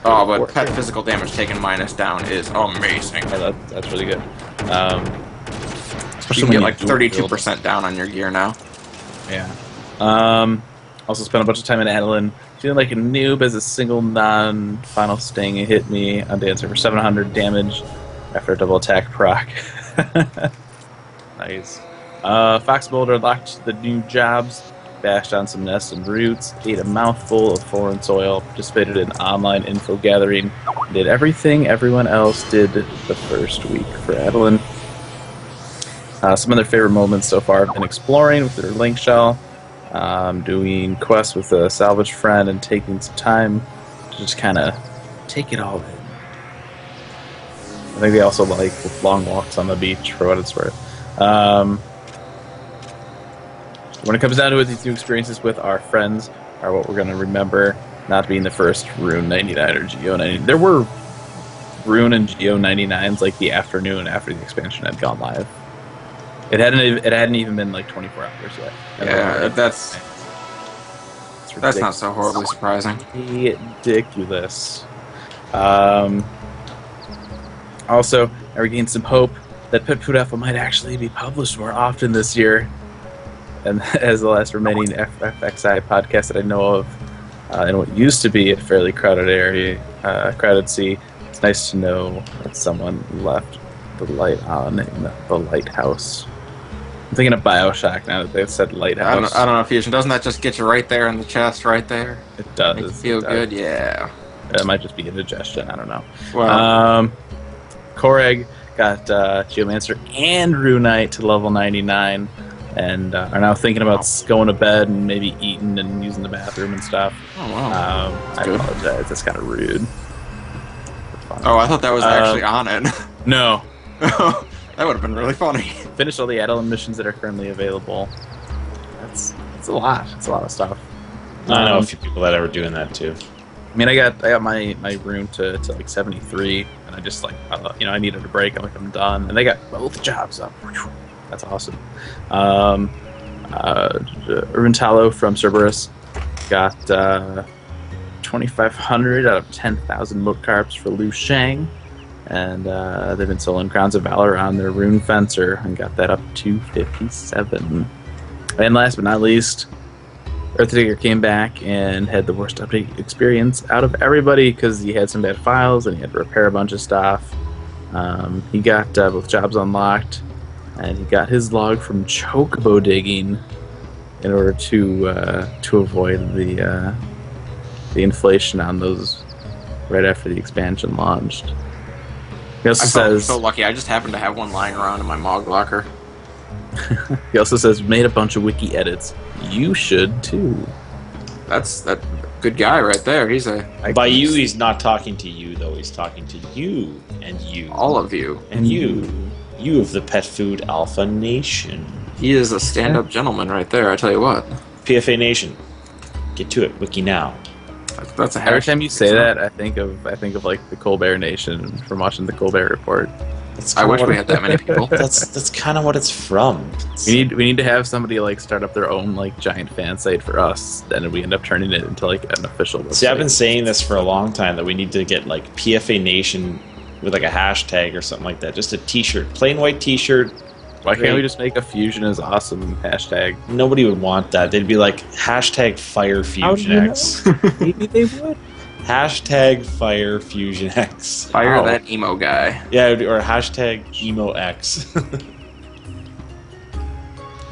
[SPEAKER 3] Oh, but pet physical damage taken minus down is amazing.
[SPEAKER 1] Yeah, that's really good.
[SPEAKER 3] Especially when you get like 32% down on your gear now.
[SPEAKER 1] Yeah. Also spent a bunch of time in Adoulin, feeling like a noob as a single non-final sting hit me on Dancer for 700 damage after a double attack proc. Nice. Fox Boulder locked the new jobs, bashed on some nests and roots, ate a mouthful of foreign soil, participated in online info gathering, did everything everyone else did the first week for Adoulin. Some of their favorite moments so far have been exploring with their link shell, doing quests with a salvage friend, and taking some time to just kind of take it all in. I think they also like long walks on the beach, for what it's worth. When it comes down to it, these new experiences with our friends are what we're going to remember, not being the first Rune 99 or Geo 99. There were Rune and Geo 99s like the afternoon after the expansion had gone live. It hadn't even been like 24 hours yet.
[SPEAKER 3] Yeah, that's not so horribly surprising.
[SPEAKER 1] Ridiculous. Also, I regained some hope that Pet Food Alpha might actually be published more often this year. And as the last remaining FXI podcast that I know of, in what used to be a fairly crowded area, crowded sea, it's nice to know that someone left the light on in the lighthouse. I'm thinking of BioShock now that they've said lighthouse.
[SPEAKER 3] I don't know, Fusion. Doesn't that just get you right there in the chest, right there?
[SPEAKER 1] It does.
[SPEAKER 3] Make you feel good, yeah.
[SPEAKER 1] It might just be indigestion. I don't know.
[SPEAKER 3] Well,
[SPEAKER 1] Koreg got Geomancer and Runite to level 99. And are now thinking about going to bed and maybe eating and using the bathroom and stuff.
[SPEAKER 3] Oh, wow.
[SPEAKER 1] I apologize. That's kind of rude.
[SPEAKER 3] Oh, I thought that was actually on it.
[SPEAKER 1] No.
[SPEAKER 3] That would have been really funny.
[SPEAKER 1] Finished all the Adoulin missions that are currently available. That's a lot. It's a lot of stuff.
[SPEAKER 2] I know a few people that are doing that too.
[SPEAKER 1] I mean, I got my rune to like 73, and I just like I needed a break. I'm like, I'm done, and they got both jobs up. That's awesome. Runtalo from Cerberus got 2,500 out of 10,000 mote carps for Liu Shang, and they've been selling Crowns of Valor on their Rune Fencer and got that up to 57. And last but not least, Earthdigger came back and had the worst update experience out of everybody because he had some bad files and he had to repair a bunch of stuff. He got both jobs unlocked, and he got his log from chocobo digging in order to avoid the inflation on those right after the expansion launched. He also says,
[SPEAKER 3] so lucky. I just happened to have one lying around in my Mog locker.
[SPEAKER 1] He also says, made a bunch of wiki edits. You should too.
[SPEAKER 3] That's that good guy right there. He's a
[SPEAKER 2] By you, he's not talking to you though. He's talking to you and you,
[SPEAKER 3] all of you,
[SPEAKER 2] and you of the Pet Food Alpha Nation.
[SPEAKER 3] He is a stand-up gentleman right there. I tell you what.
[SPEAKER 2] PFA Nation, get to it. Wiki now.
[SPEAKER 3] That's a
[SPEAKER 1] every time you say that, I think of like the Colbert Nation from watching the Colbert Report.
[SPEAKER 3] I wish we had that many people.
[SPEAKER 2] That's kind of what it's from.
[SPEAKER 1] We need to have somebody like start up their own like giant fan site for us, then we end up turning it into like an official website.
[SPEAKER 2] See, I've been saying this for a long time that we need to get like PFA Nation with like a hashtag or something like that. Just a T-shirt, plain white T-shirt.
[SPEAKER 1] Why can't we just make a Fusion is awesome hashtag?
[SPEAKER 2] Nobody would want that. They'd be like hashtag Fire Fusionx.
[SPEAKER 1] Maybe they would.
[SPEAKER 2] Hashtag Fire Fusionx.
[SPEAKER 3] Fire that emo guy.
[SPEAKER 2] Yeah, or hashtag EmoX.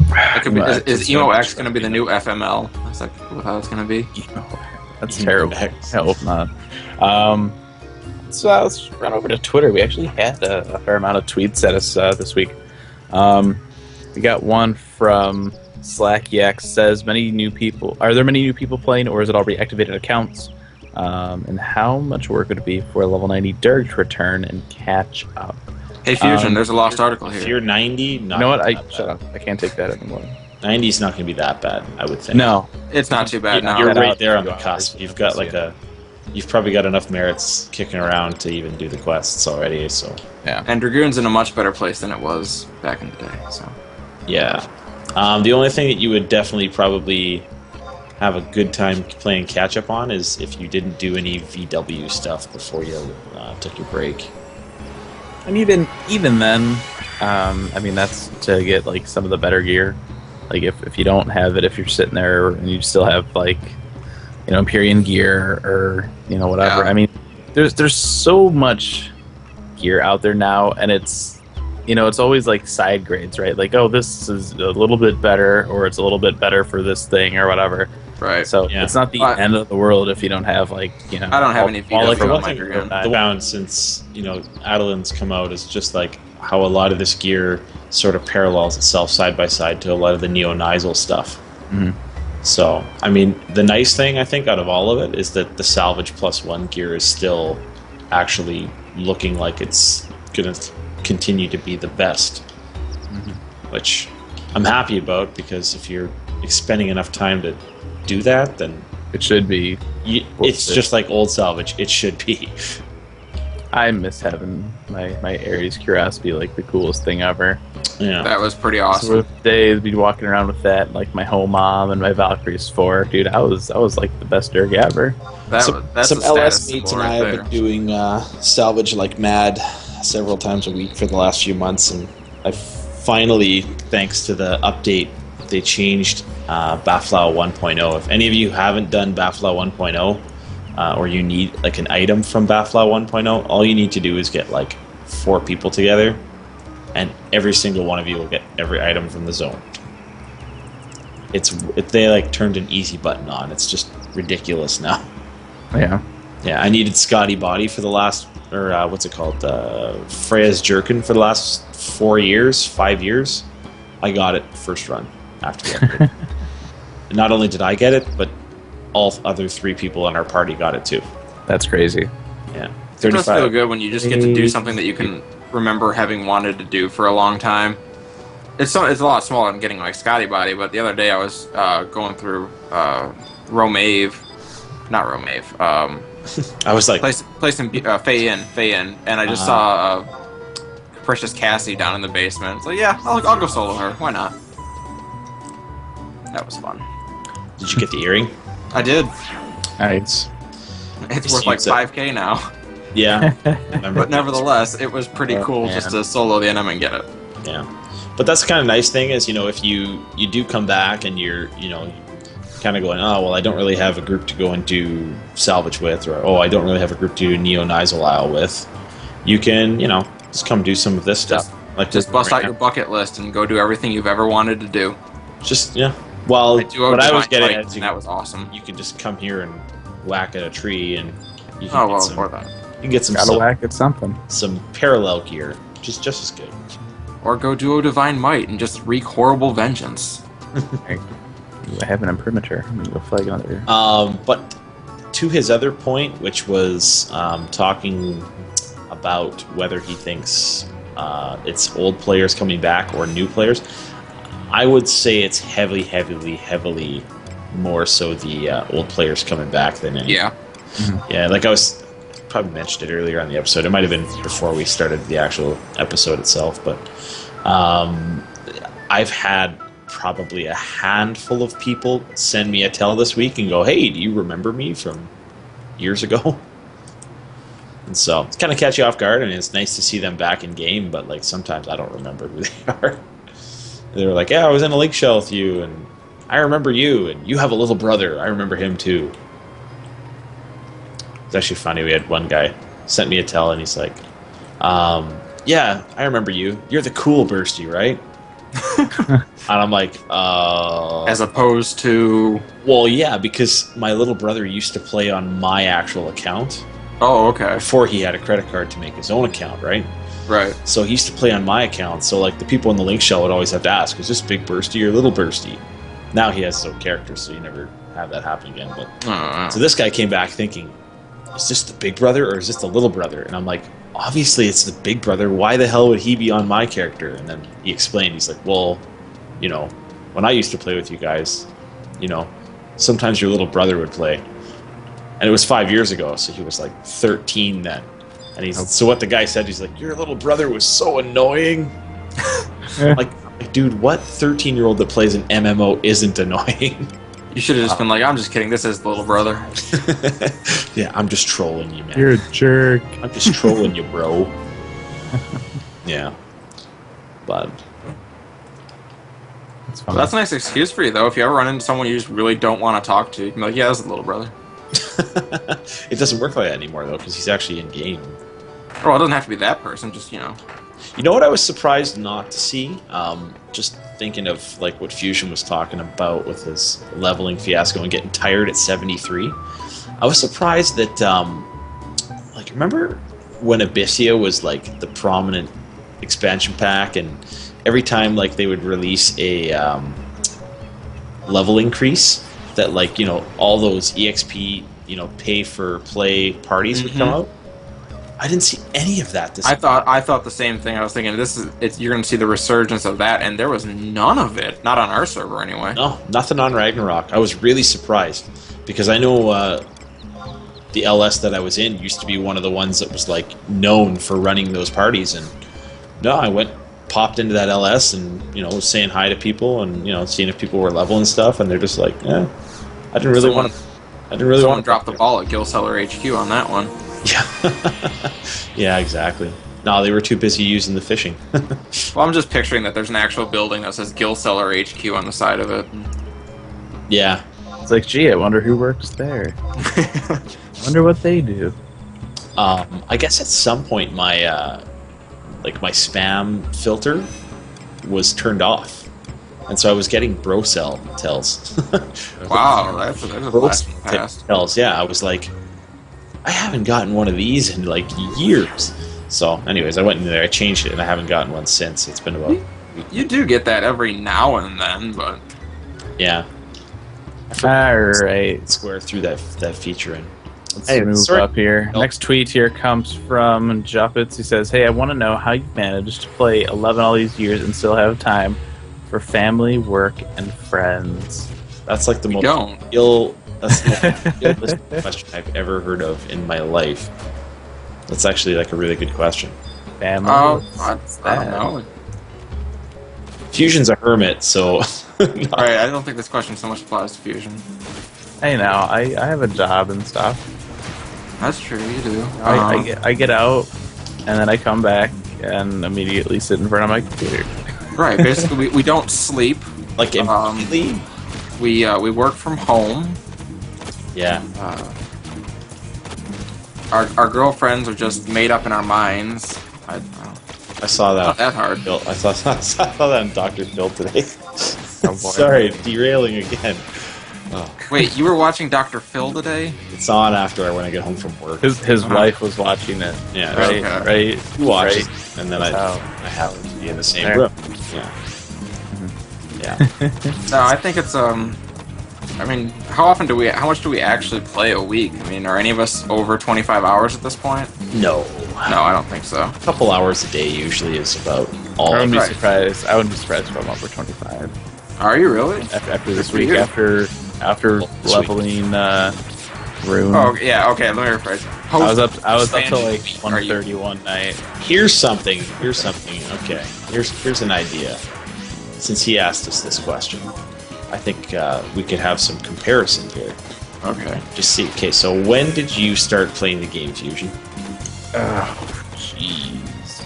[SPEAKER 3] That could be, is EmoX going to be the new FML? Is that how it's going to be?
[SPEAKER 1] That's terrible. I hope not. So let's run over to Twitter. We actually had a fair amount of tweets at us this week. We got one from SlackYax says, are there many new people playing, or is it all reactivated accounts? And how much work would it be for a level 90 Dirk to return and catch up?
[SPEAKER 3] Hey Fusion, there's a lost article here.
[SPEAKER 2] If you're 90,
[SPEAKER 1] you know what? Shut up. I can't take that anymore.
[SPEAKER 2] 90 is not going to be that bad, I would think.
[SPEAKER 1] No,
[SPEAKER 3] it's not too bad.
[SPEAKER 2] You're right there on the cusp. You've got like you've probably got enough merits kicking around to even do the quests already. So
[SPEAKER 1] yeah.
[SPEAKER 3] And Dragoon's in a much better place than it was back in the day. So
[SPEAKER 2] yeah. The only thing that you would definitely probably have a good time playing catch up on is if you didn't do any VW stuff before you took your break.
[SPEAKER 1] And even then, I mean, that's to get like some of the better gear. Like if you don't have it, if you're sitting there and you still have like, Empyrean gear or whatever.
[SPEAKER 3] Yeah.
[SPEAKER 1] I mean, there's so much gear out there now, and it's it's always like side grades, right? Like, oh, this is a little bit better, or it's a little bit better for this thing or whatever.
[SPEAKER 3] Right.
[SPEAKER 1] So it's not the end of the world if you don't have like
[SPEAKER 3] I don't have any feedback from my Dragoon.
[SPEAKER 2] The found since Adoulin's come out is just like how a lot of this gear sort of parallels itself side by side to a lot of the Neo-Nizal stuff.
[SPEAKER 1] Mm-hmm.
[SPEAKER 2] So, I mean, the nice thing I think out of all of it is that the salvage +1 gear is still actually looking like it's going to continue to be the best, which I'm happy about, because if you're spending enough time to do that, then
[SPEAKER 1] it should be.
[SPEAKER 2] It's just like old salvage. It should be.
[SPEAKER 1] I miss having my Ares Curiosity like the coolest thing ever.
[SPEAKER 2] Yeah,
[SPEAKER 3] that was pretty awesome.
[SPEAKER 1] So days be walking around with that, like my home mom and my Valkyrie's 4. Dude, I was like the best Dirk ever.
[SPEAKER 3] That's
[SPEAKER 4] some LS mates and I have been doing salvage like mad several times a week for the last few months, and
[SPEAKER 2] I finally, thanks to the update, they changed Baflau 1.0. If any of you haven't done Baflau 1.0, or you need like an item from Baflau 1.0, all you need to do is get like 4 people together, and every single one of you will get every item from the zone. They like turned an easy button on. It's just ridiculous now. Yeah. I needed Scotty Body for the last, or what's it called, Freya's Jerkin for the last 5 years. I got it first run after the upgrade. Not only did I get it, but all other 3 people in our party got it too.
[SPEAKER 1] That's crazy.
[SPEAKER 2] Yeah.
[SPEAKER 3] It does feel good when you just get to do something that you can remember having wanted to do for a long time. It's a lot smaller than getting like Scotty Body, but the other day I was going through not Romave.
[SPEAKER 2] I was like,
[SPEAKER 3] place in Fay Inn, and I just saw Precious Cassie down in the basement. So yeah, I'll go solo her. Why not? That was fun.
[SPEAKER 2] did you get the earring?
[SPEAKER 3] I did.
[SPEAKER 1] Nice.
[SPEAKER 3] It's worth like $5K now.
[SPEAKER 2] Yeah.
[SPEAKER 3] But nevertheless, it was pretty cool just to solo the NM and get it.
[SPEAKER 2] Yeah. But that's the kind of nice thing is, if you do come back and you're, kind of going, oh, well, I don't really have a group to go and do salvage with, or, oh, I don't really have a group to do Neo-Nisal Isle with, you can, just come do some of this stuff.
[SPEAKER 3] Just bust out your bucket list and go do everything you've ever wanted to do.
[SPEAKER 2] Just, yeah. Well, what I was getting at,
[SPEAKER 3] that was awesome.
[SPEAKER 2] You could just come here and whack at a tree and you
[SPEAKER 3] can get some
[SPEAKER 1] Gotta whack at something.
[SPEAKER 2] Some parallel gear. Just as good.
[SPEAKER 3] Or go duo Divine Might and just wreak horrible vengeance.
[SPEAKER 1] I have an imprimatur. I'm gonna go flag another.
[SPEAKER 2] But to his other point, which was talking about whether he thinks it's old players coming back or new players, I would say it's heavily more so the old players coming back than any.
[SPEAKER 3] Yeah.
[SPEAKER 1] Mm-hmm.
[SPEAKER 2] Yeah, like I was probably mentioned it earlier on the episode. It might have been before we started the actual episode itself, but I've had probably a handful of people send me a tell this week and go, hey, do you remember me from years ago? And so it's kind of catch you off guard, and it's nice to see them back in game, but like sometimes I don't remember who they are. They were like, yeah, I was in a lake shell with you, and I remember you, and you have a little brother. I remember him too. It's actually funny. We had one guy sent me a tell, and he's like, yeah, I remember you. You're the cool Bersty, right? And I'm like,
[SPEAKER 3] as opposed to...
[SPEAKER 2] Well, yeah, because my little brother used to play on my actual account.
[SPEAKER 3] Oh, okay.
[SPEAKER 2] Before he had a credit card to make his own account, right?
[SPEAKER 3] Right.
[SPEAKER 2] So he used to play on my account, so like the people in the link shell would always have to ask, is this Big Bersty or Little Bersty? Now he has his own character, so you never have that happen again. But so this guy came back thinking, is this the big brother or is this the little brother? And I'm like, obviously it's the big brother. Why the hell would he be on my character? And then he explained, he's like, well, when I used to play with you guys, sometimes your little brother would play. And it was 5 years ago, so he was like 13 then. And so what the guy said, he's like, your little brother was so annoying. like, dude, what 13-year-old that plays an MMO isn't annoying?
[SPEAKER 3] You should have just been like, I'm just kidding, this is the little brother.
[SPEAKER 2] Yeah, I'm just trolling you, man.
[SPEAKER 1] You're a jerk.
[SPEAKER 2] I'm just trolling you, bro. Yeah. But...
[SPEAKER 3] That's a nice excuse for you, though. If you ever run into someone you just really don't want to talk to, you can be like, yeah, that's the little brother.
[SPEAKER 2] It doesn't work like that anymore, though, because he's actually in game.
[SPEAKER 3] Well, it doesn't have to be that person, just,
[SPEAKER 2] You know what I was surprised not to see? Just thinking of like what Fusion was talking about with his leveling fiasco and getting tired at 73. I was surprised that, remember when Abyssia was like the prominent expansion pack, and every time like they would release a level increase, that all those EXP pay for play parties would come out. I didn't see any of that.
[SPEAKER 3] I thought the same thing. I was thinking you're going to see the resurgence of that, and there was none of it. Not on our server, anyway.
[SPEAKER 2] No, nothing on Ragnarok. I was really surprised because I know the LS that I was in used to be one of the ones that was like known for running those parties, and no, I popped into that LS and was saying hi to people and seeing if people were level and stuff, and they're just like, yeah, I didn't really want to
[SPEAKER 3] drop the ball at Gill Cellar HQ on that one.
[SPEAKER 2] Yeah. Yeah, exactly. No, they were too busy using the fishing.
[SPEAKER 3] Well, I'm just picturing that there's an actual building that says Gill Cellar HQ on the side of it.
[SPEAKER 2] Yeah.
[SPEAKER 1] It's like, gee, I wonder who works there. I wonder what they do.
[SPEAKER 2] I guess at some point my my spam filter was turned off, and so I was getting brocell tells.
[SPEAKER 3] Wow, that's a blast from the past.
[SPEAKER 2] Tells, yeah. I was like, I haven't gotten one of these in like years. So, anyways, I went in there, I changed it, and I haven't gotten one since. It's been about.
[SPEAKER 3] You do get that every now and then, but
[SPEAKER 2] yeah.
[SPEAKER 1] All right.
[SPEAKER 2] Square through that feature in.
[SPEAKER 1] Let's move up here. Next tweet here comes from Juppets. He says, "Hey, I want to know how you managed to play 11 all these years and still have time for family, work, and friends."
[SPEAKER 2] That's like the most illest question I've ever heard of in my life. That's actually like a really good question.
[SPEAKER 1] Family?
[SPEAKER 3] I don't know.
[SPEAKER 2] Fusion's a hermit, so...
[SPEAKER 3] Right, I don't think this question so much applies to Fusion.
[SPEAKER 1] Hey, now, I have a job and stuff.
[SPEAKER 3] That's true, you do.
[SPEAKER 1] I get out, and then I come back and immediately sit in front of my computer.
[SPEAKER 3] Right, basically, we don't sleep.
[SPEAKER 2] Like, immediately?
[SPEAKER 3] We work from home.
[SPEAKER 2] Yeah.
[SPEAKER 3] Our girlfriends are just made up in our minds. I
[SPEAKER 2] saw that.
[SPEAKER 3] Not that hard.
[SPEAKER 2] Phil. I saw that on Dr. Phil today.
[SPEAKER 1] Oh,
[SPEAKER 2] Sorry, derailing again. Oh.
[SPEAKER 3] Wait, you were watching Dr. Phil today?
[SPEAKER 2] It's on after when I get home from work.
[SPEAKER 1] His wife was watching it.
[SPEAKER 2] Yeah,
[SPEAKER 1] right.
[SPEAKER 3] Okay.
[SPEAKER 1] Right.
[SPEAKER 2] He watches,
[SPEAKER 1] Right.
[SPEAKER 2] and then I happen to be in the same
[SPEAKER 1] There.
[SPEAKER 2] room. Yeah. Yeah.
[SPEAKER 3] No, I think it's I mean, how much do we actually play a week? I mean, are any of us over 25 hours at this point?
[SPEAKER 2] No.
[SPEAKER 3] No, I don't think so.
[SPEAKER 2] A couple hours a day usually is about all.
[SPEAKER 1] I wouldn't be
[SPEAKER 3] Right.
[SPEAKER 1] surprised. I wouldn't be surprised if I'm over 25
[SPEAKER 3] Are you really?
[SPEAKER 1] after this
[SPEAKER 3] for
[SPEAKER 1] week.
[SPEAKER 3] you.
[SPEAKER 1] After
[SPEAKER 2] This
[SPEAKER 1] leveling Rune.
[SPEAKER 3] Oh, yeah, okay, let me rephrase.
[SPEAKER 1] I was up till like
[SPEAKER 3] Are you-
[SPEAKER 1] 1:30 one night.
[SPEAKER 2] Here's something. Okay. Here's an idea. Since he asked us this question, I think we could have some comparison here.
[SPEAKER 3] Okay.
[SPEAKER 2] Just see. Okay, so when did you start playing the game, Fusion?
[SPEAKER 1] Jeez.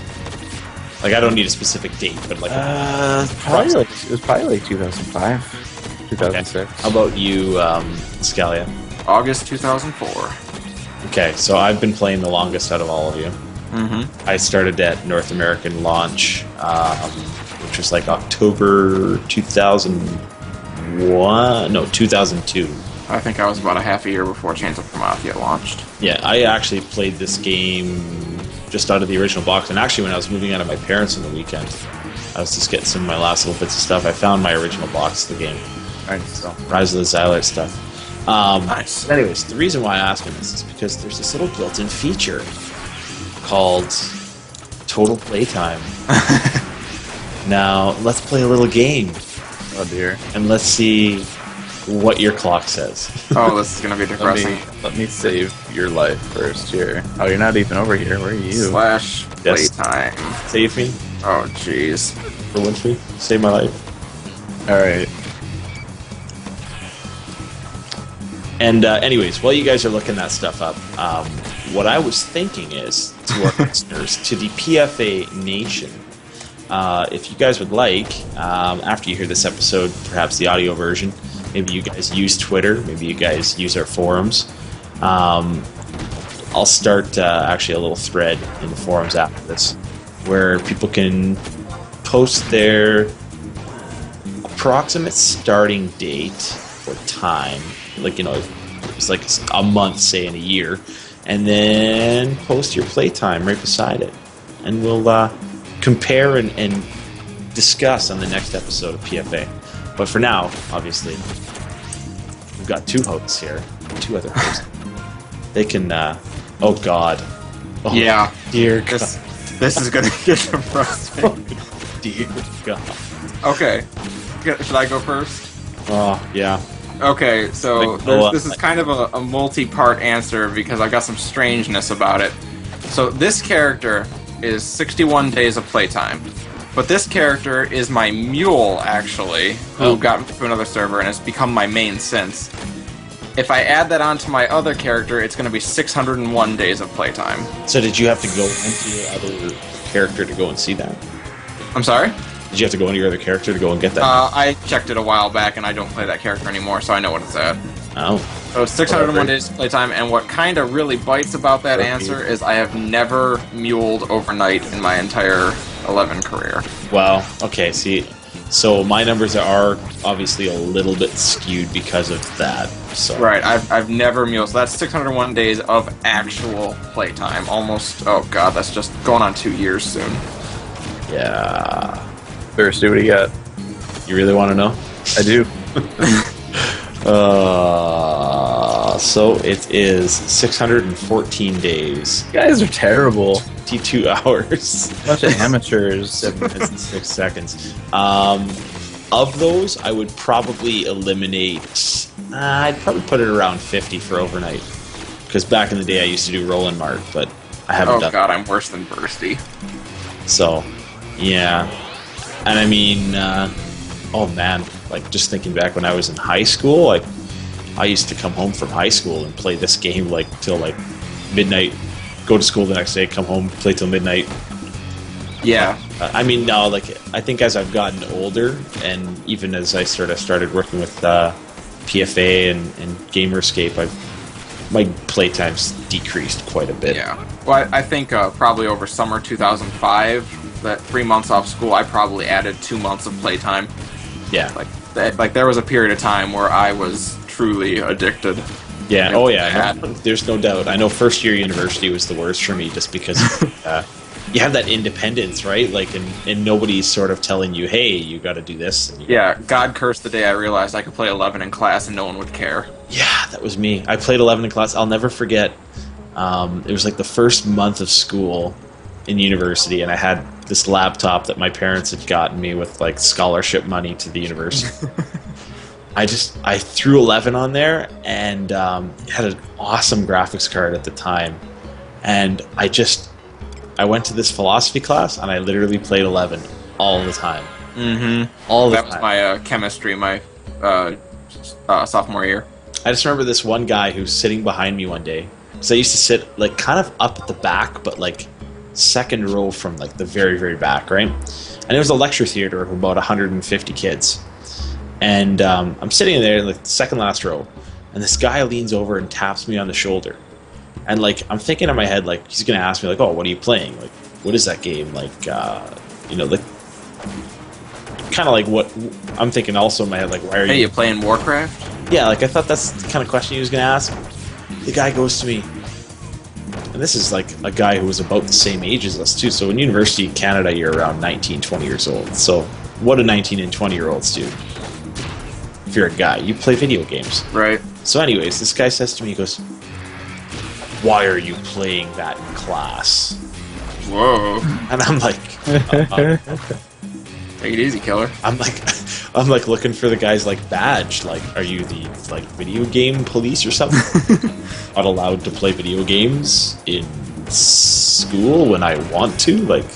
[SPEAKER 2] Like, I don't need a specific date, but like,
[SPEAKER 1] It was probably like 2005, 2006.
[SPEAKER 2] how about you, Eskalia?
[SPEAKER 3] August 2004.
[SPEAKER 2] Okay, so I've been playing the longest out of all of you.
[SPEAKER 3] Mm-hmm.
[SPEAKER 2] I started at North American launch, which was like October 2001. No, 2002.
[SPEAKER 3] I think I was about a half a year before Chains of Promathia launched.
[SPEAKER 2] Yeah, I actually played this game just out of the original box, and actually when I was moving out of my parents on the weekend, I was just getting some of my last little bits of stuff. I found my original box of the game. So, Rise of the Xylite stuff.
[SPEAKER 3] Nice.
[SPEAKER 2] But anyways, the reason why I'm asking this is because there's this little built-in feature called Total Playtime. Now, let's play a little game,
[SPEAKER 1] Oh dear.
[SPEAKER 2] and let's see what your clock says.
[SPEAKER 3] Oh, this is gonna be depressing.
[SPEAKER 1] Let me save your life first here. Oh, you're not even over here. Where are you?
[SPEAKER 3] Slash
[SPEAKER 2] Yes.
[SPEAKER 3] playtime.
[SPEAKER 2] Save me
[SPEAKER 3] Oh, jeez.
[SPEAKER 2] for Winfrey. Save my life.
[SPEAKER 1] All right.
[SPEAKER 2] And anyways, while you guys are looking that stuff up, what I was thinking is, to our listeners, to the PFA Nation, if you guys would like, after you hear this episode, perhaps the audio version, maybe you guys use Twitter, maybe you guys use our forums, I'll start actually a little thread in the forums after this, where people can post their approximate starting date or time, like, you know, it's like a month, say, in a year, and then post your playtime right beside it, and we'll compare and discuss on the next episode of PFA. But for now, obviously, we've got two hosts here, two other hosts. They can, oh God. Oh,
[SPEAKER 3] Yeah.
[SPEAKER 2] dear God.
[SPEAKER 3] This is gonna get depressing.
[SPEAKER 2] Dear God.
[SPEAKER 3] Okay. Should I go first?
[SPEAKER 2] Oh, yeah.
[SPEAKER 3] Okay, so this is kind of a multi-part answer because I got some strangeness about it. So this character is 61 days of playtime. But this character is my mule, actually, who got to another server and has become my main since. If I add that onto my other character, it's going to be 601 days of playtime.
[SPEAKER 2] So did you have to go into your other character to go and see that?
[SPEAKER 3] I'm sorry?
[SPEAKER 2] Did you have to go into your other character to go and get that?
[SPEAKER 3] I checked it a while back, and I don't play that character anymore, so I know what it's at.
[SPEAKER 2] Oh.
[SPEAKER 3] So 601 days of playtime, and what kind of really bites about that answer is I have never muled overnight in my entire 11 career.
[SPEAKER 2] Wow. Okay, see, so my numbers are obviously a little bit skewed because of that. So.
[SPEAKER 3] Right, I've never muled, so that's 601 days of actual playtime. Almost, oh god, that's just going on 2 years soon.
[SPEAKER 2] Yeah.
[SPEAKER 1] Bersty, what do you got?
[SPEAKER 2] You really want to know?
[SPEAKER 1] I do.
[SPEAKER 2] So it is 614 days.
[SPEAKER 1] You guys are terrible.
[SPEAKER 2] 52 hours.
[SPEAKER 1] Bunch of amateurs.
[SPEAKER 2] 7 minutes and 6 seconds. Of those, I would probably eliminate... I'd probably put it around 50 for overnight. Because back in the day, I used to do roll and mark, but I haven't done...
[SPEAKER 3] Oh god, I'm worse than Bersty.
[SPEAKER 2] So, yeah. And I mean, oh man, like just thinking back when I was in high school, like I used to come home from high school and play this game like till like midnight, go to school the next day, come home, play till midnight.
[SPEAKER 3] Yeah.
[SPEAKER 2] I mean, no, like I think as I've gotten older, and even as I sort of started working with PFA and Gamerscape, my playtime's decreased quite a bit.
[SPEAKER 3] Yeah. Well, I think probably over summer 2005, that 3 months off school, I probably added 2 months of playtime.
[SPEAKER 2] Yeah.
[SPEAKER 3] Like there was a period of time where I was truly addicted.
[SPEAKER 2] Yeah. Oh yeah. No, there's no doubt. I know first year university was the worst for me, just because you have that independence, right? Like, and nobody's sort of telling you, hey, you got to do this.
[SPEAKER 3] Yeah. God cursed the day I realized I could play 11 in class and no one would care.
[SPEAKER 2] Yeah, that was me. I played 11 in class. I'll never forget. It was like the first month of school in university, and I had this laptop that my parents had gotten me with like scholarship money to the university. I threw 11 on there, and had an awesome graphics card at the time, and I went to this philosophy class, and I literally played 11 all the time.
[SPEAKER 3] Mm-hmm.
[SPEAKER 2] All the time.
[SPEAKER 3] That was my chemistry my sophomore year.
[SPEAKER 2] I just remember this one guy who was sitting behind me one day. So I used to sit like kind of up at the back, but like second row from like the very, very back, right? And it was a lecture theater of about 150 kids. And I'm sitting there in like the second last row, and this guy leans over and taps me on the shoulder. And like I'm thinking in my head, like he's gonna ask me like, "Oh, what are you playing? Like, what is that game? Like, like kind of like what I'm thinking." Also in my head, like, "Why are you?"
[SPEAKER 3] Hey, you playing Warcraft?
[SPEAKER 2] Yeah, like I thought that's the kind of question he was gonna ask. The guy goes to me, and this is like a guy who was about the same age as us too. So in university in Canada, you're around 19, 20 years old. So what do 19 and 20-year-olds do? If you're a guy, you play video games.
[SPEAKER 3] Right.
[SPEAKER 2] So anyways, this guy says to me, he goes, "Why are you playing that in class?"
[SPEAKER 3] Whoa.
[SPEAKER 2] And I'm like,
[SPEAKER 3] Take it easy, killer.
[SPEAKER 2] I'm like looking for the guy's like badge. Like, are you the like video game police or something? Not allowed to play video games in school when I want to? Like,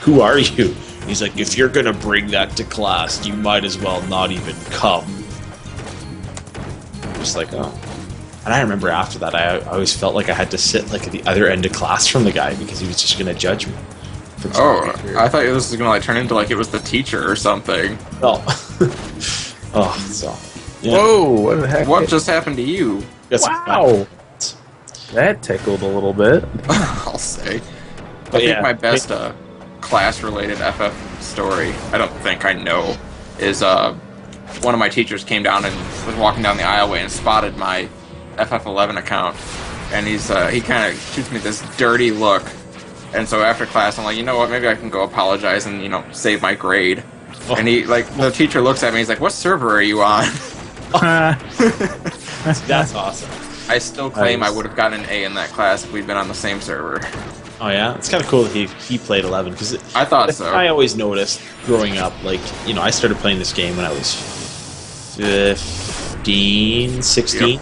[SPEAKER 2] who are you? And he's like, if you're gonna bring that to class, you might as well not even come. Just like, oh. And I remember after that, I always felt like I had to sit like at the other end of class from the guy because he was just gonna judge me.
[SPEAKER 3] Oh, I thought this was gonna like turn into like it was the teacher or something.
[SPEAKER 2] Oh. Oh, so. Yeah.
[SPEAKER 1] Whoa! What the heck?
[SPEAKER 3] What just happened to you?
[SPEAKER 1] Wow! That tickled a little bit.
[SPEAKER 3] I'll say.
[SPEAKER 2] But
[SPEAKER 3] I think my best class-related FF story, I don't think I know, is one of my teachers came down and was walking down the aisleway and spotted my FF11 account, and he kind of shoots me this dirty look. And so after class, I'm like, you know what, maybe I can go apologize and, save my grade. Oh. And the teacher looks at me, he's like, what server are you on?
[SPEAKER 2] That's awesome.
[SPEAKER 3] I still claim I would have gotten an A in that class if we'd been on the same server.
[SPEAKER 2] Oh yeah? It's kind of cool that he played 11, because
[SPEAKER 3] I thought so.
[SPEAKER 2] I always noticed growing up, like, I started playing this game when I was 15, 16. Yep.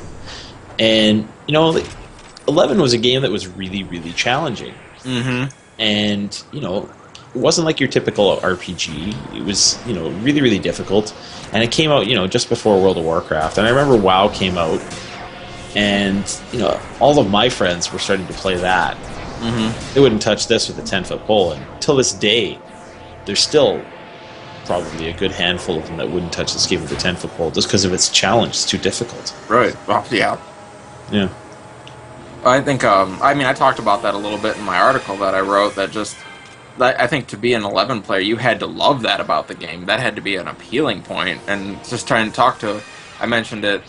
[SPEAKER 2] And, 11 was a game that was really, really challenging.
[SPEAKER 3] Mm-hmm.
[SPEAKER 2] And, it wasn't like your typical RPG. It was, really, really difficult. And it came out, just before World of Warcraft. And I remember WoW came out, and, all of my friends were starting to play that.
[SPEAKER 3] Mm-hmm.
[SPEAKER 2] They wouldn't touch this with a 10-foot pole. And till this day, there's still probably a good handful of them that wouldn't touch this game with a 10-foot pole just because of its challenge. It's too difficult.
[SPEAKER 3] Right. Well, yeah.
[SPEAKER 2] Yeah.
[SPEAKER 3] I think, I talked about that a little bit in my article that I wrote, I think to be an 11 player, you had to love that about the game. That had to be an appealing point. And just trying to I mentioned it,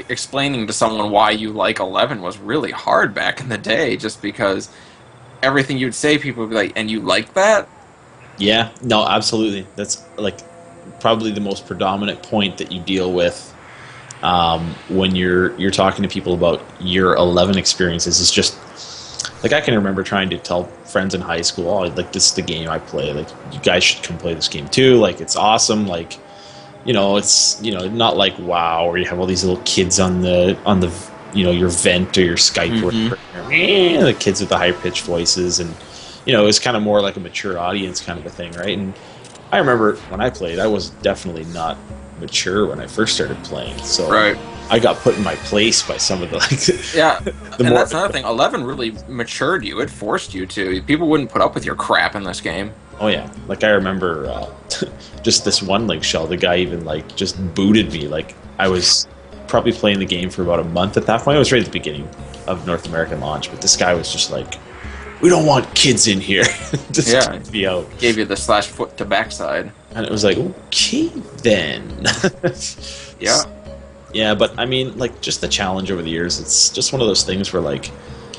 [SPEAKER 3] explaining to someone why you like 11 was really hard back in the day, just because everything you'd say, people would be like, and you like that?
[SPEAKER 2] Yeah, no, absolutely. That's, like, probably the most predominant point that you deal with when you're talking to people about your 11 experiences, it's just like I can remember trying to tell friends in high school, oh, like this is the game I play. Like you guys should come play this game too. Like it's awesome. Like it's not like WoW where you have all these little kids on the your vent or your Skype or the kids with the high pitched voices, and it's kind of more like a mature audience kind of a thing, right? And I remember when I played, I was definitely not mature when I first started playing, so
[SPEAKER 3] right.
[SPEAKER 2] I got put in my place by some of the
[SPEAKER 3] that's another thing. 11 really matured you. It forced you to. People wouldn't put up with your crap in this game.
[SPEAKER 2] Oh yeah, like I remember just this one link shell. The guy even just booted me. Like I was probably playing the game for about a month at that point. I was right at the beginning of North American launch, but this guy was just like, "We don't want kids in here." Just kicked me out.
[SPEAKER 3] Gave you the /foot to backside,
[SPEAKER 2] and it was like, okay then.
[SPEAKER 3] Yeah.
[SPEAKER 2] Yeah, but I mean, just the challenge over the years, it's just one of those things where,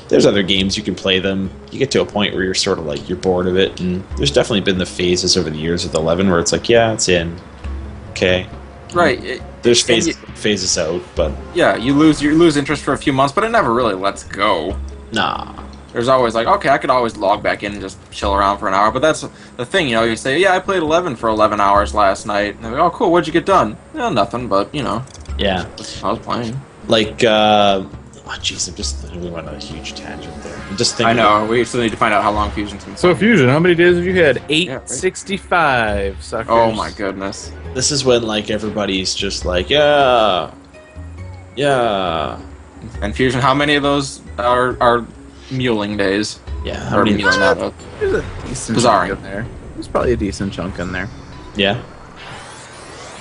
[SPEAKER 2] there's other games you can play them. You get to a point where you're sort of you're bored of it, and there's definitely been the phases over the years with 11 where it's it's in. Okay.
[SPEAKER 3] Right.
[SPEAKER 2] There's phases out, but...
[SPEAKER 3] Yeah, you lose interest for a few months, but it never really lets go.
[SPEAKER 2] Nah.
[SPEAKER 3] There's always okay, I could always log back in and just chill around for an hour, but that's the thing, you say, yeah, I played 11 for 11 hours last night. And they're like, oh, cool, what'd you get done? Yeah, nothing, but,
[SPEAKER 2] Yeah.
[SPEAKER 3] I was playing.
[SPEAKER 2] Jeez, I'm just we went on a huge tangent there. I'm just thinking.
[SPEAKER 3] I know. We still need to find out how long Fusion's been.
[SPEAKER 1] So Fusion, how many days have you had? 865, suckers.
[SPEAKER 3] Oh my goodness.
[SPEAKER 2] This is when everybody's just yeah.
[SPEAKER 3] And Fusion, how many of those are muling days?
[SPEAKER 2] Yeah,
[SPEAKER 3] how many muling that up?
[SPEAKER 1] There's a decent chunk in there. There's probably a decent chunk in there.
[SPEAKER 2] Yeah.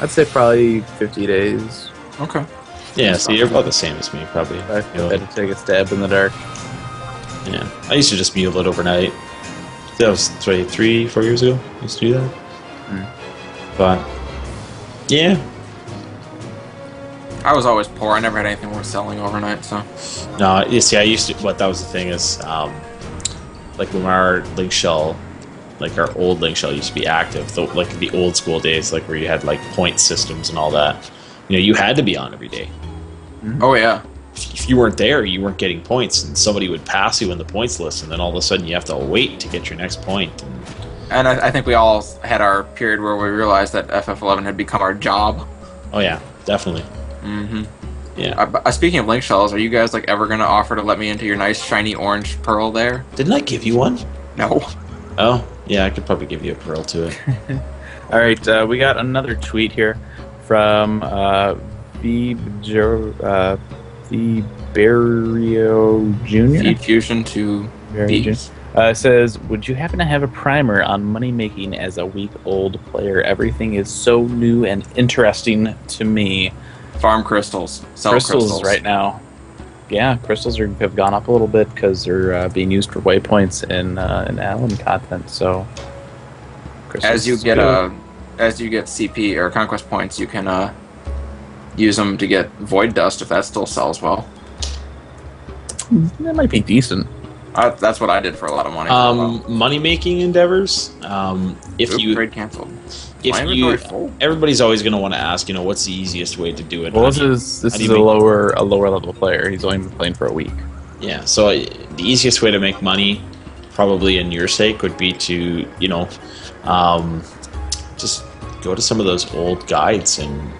[SPEAKER 1] I'd say probably 50 days.
[SPEAKER 3] Okay.
[SPEAKER 2] Yeah, so you're about the same as me, probably.
[SPEAKER 1] I had to take a stab in the dark.
[SPEAKER 2] Yeah. I used to just mule it overnight. That was 3-4 years ago. I used to do that. But, yeah.
[SPEAKER 3] I was always poor. I never had anything worth selling overnight, so.
[SPEAKER 2] No, you see, I used to... that was the thing is, when our link shell... our old link shell used to be active, the old school days, where you had point systems and all that. You had to be on every day.
[SPEAKER 3] Oh yeah.
[SPEAKER 2] If you weren't there, you weren't getting points, and somebody would pass you in the points list, and then all of a sudden you have to wait to get your next point.
[SPEAKER 3] And I think we all had our period where we realized that FF11 had become our job.
[SPEAKER 2] Oh yeah, definitely.
[SPEAKER 3] Mm-hmm.
[SPEAKER 2] Yeah.
[SPEAKER 3] Speaking of link shells, are you guys ever going to offer to let me into your nice shiny orange pearl there?
[SPEAKER 2] Didn't I give you one?
[SPEAKER 3] No.
[SPEAKER 2] Oh, yeah, I could probably give you a pearl to it.
[SPEAKER 1] All right, we got another tweet here from Berio Jr.
[SPEAKER 3] Feed Fusion to Bees.
[SPEAKER 1] Says, would you happen to have a primer on money making as a week-old player? Everything is so new and interesting to me.
[SPEAKER 3] Farm crystals. Sell crystals
[SPEAKER 1] right now. Yeah, crystals have gone up a little bit because they're being used for waypoints in Adoulin content. So,
[SPEAKER 3] as you get CP or conquest points, you can use them to get void dust if that still sells well.
[SPEAKER 1] That might be decent.
[SPEAKER 3] That's what I did for a lot of money.
[SPEAKER 2] Money making endeavors.
[SPEAKER 3] Trade canceled.
[SPEAKER 2] Everybody's always going to want to ask, what's the easiest way to do it?
[SPEAKER 1] Well, this is a lower level player. He's only been playing for a week.
[SPEAKER 2] Yeah, so the easiest way to make money, probably in your sake, would be to just go to some of those old guides and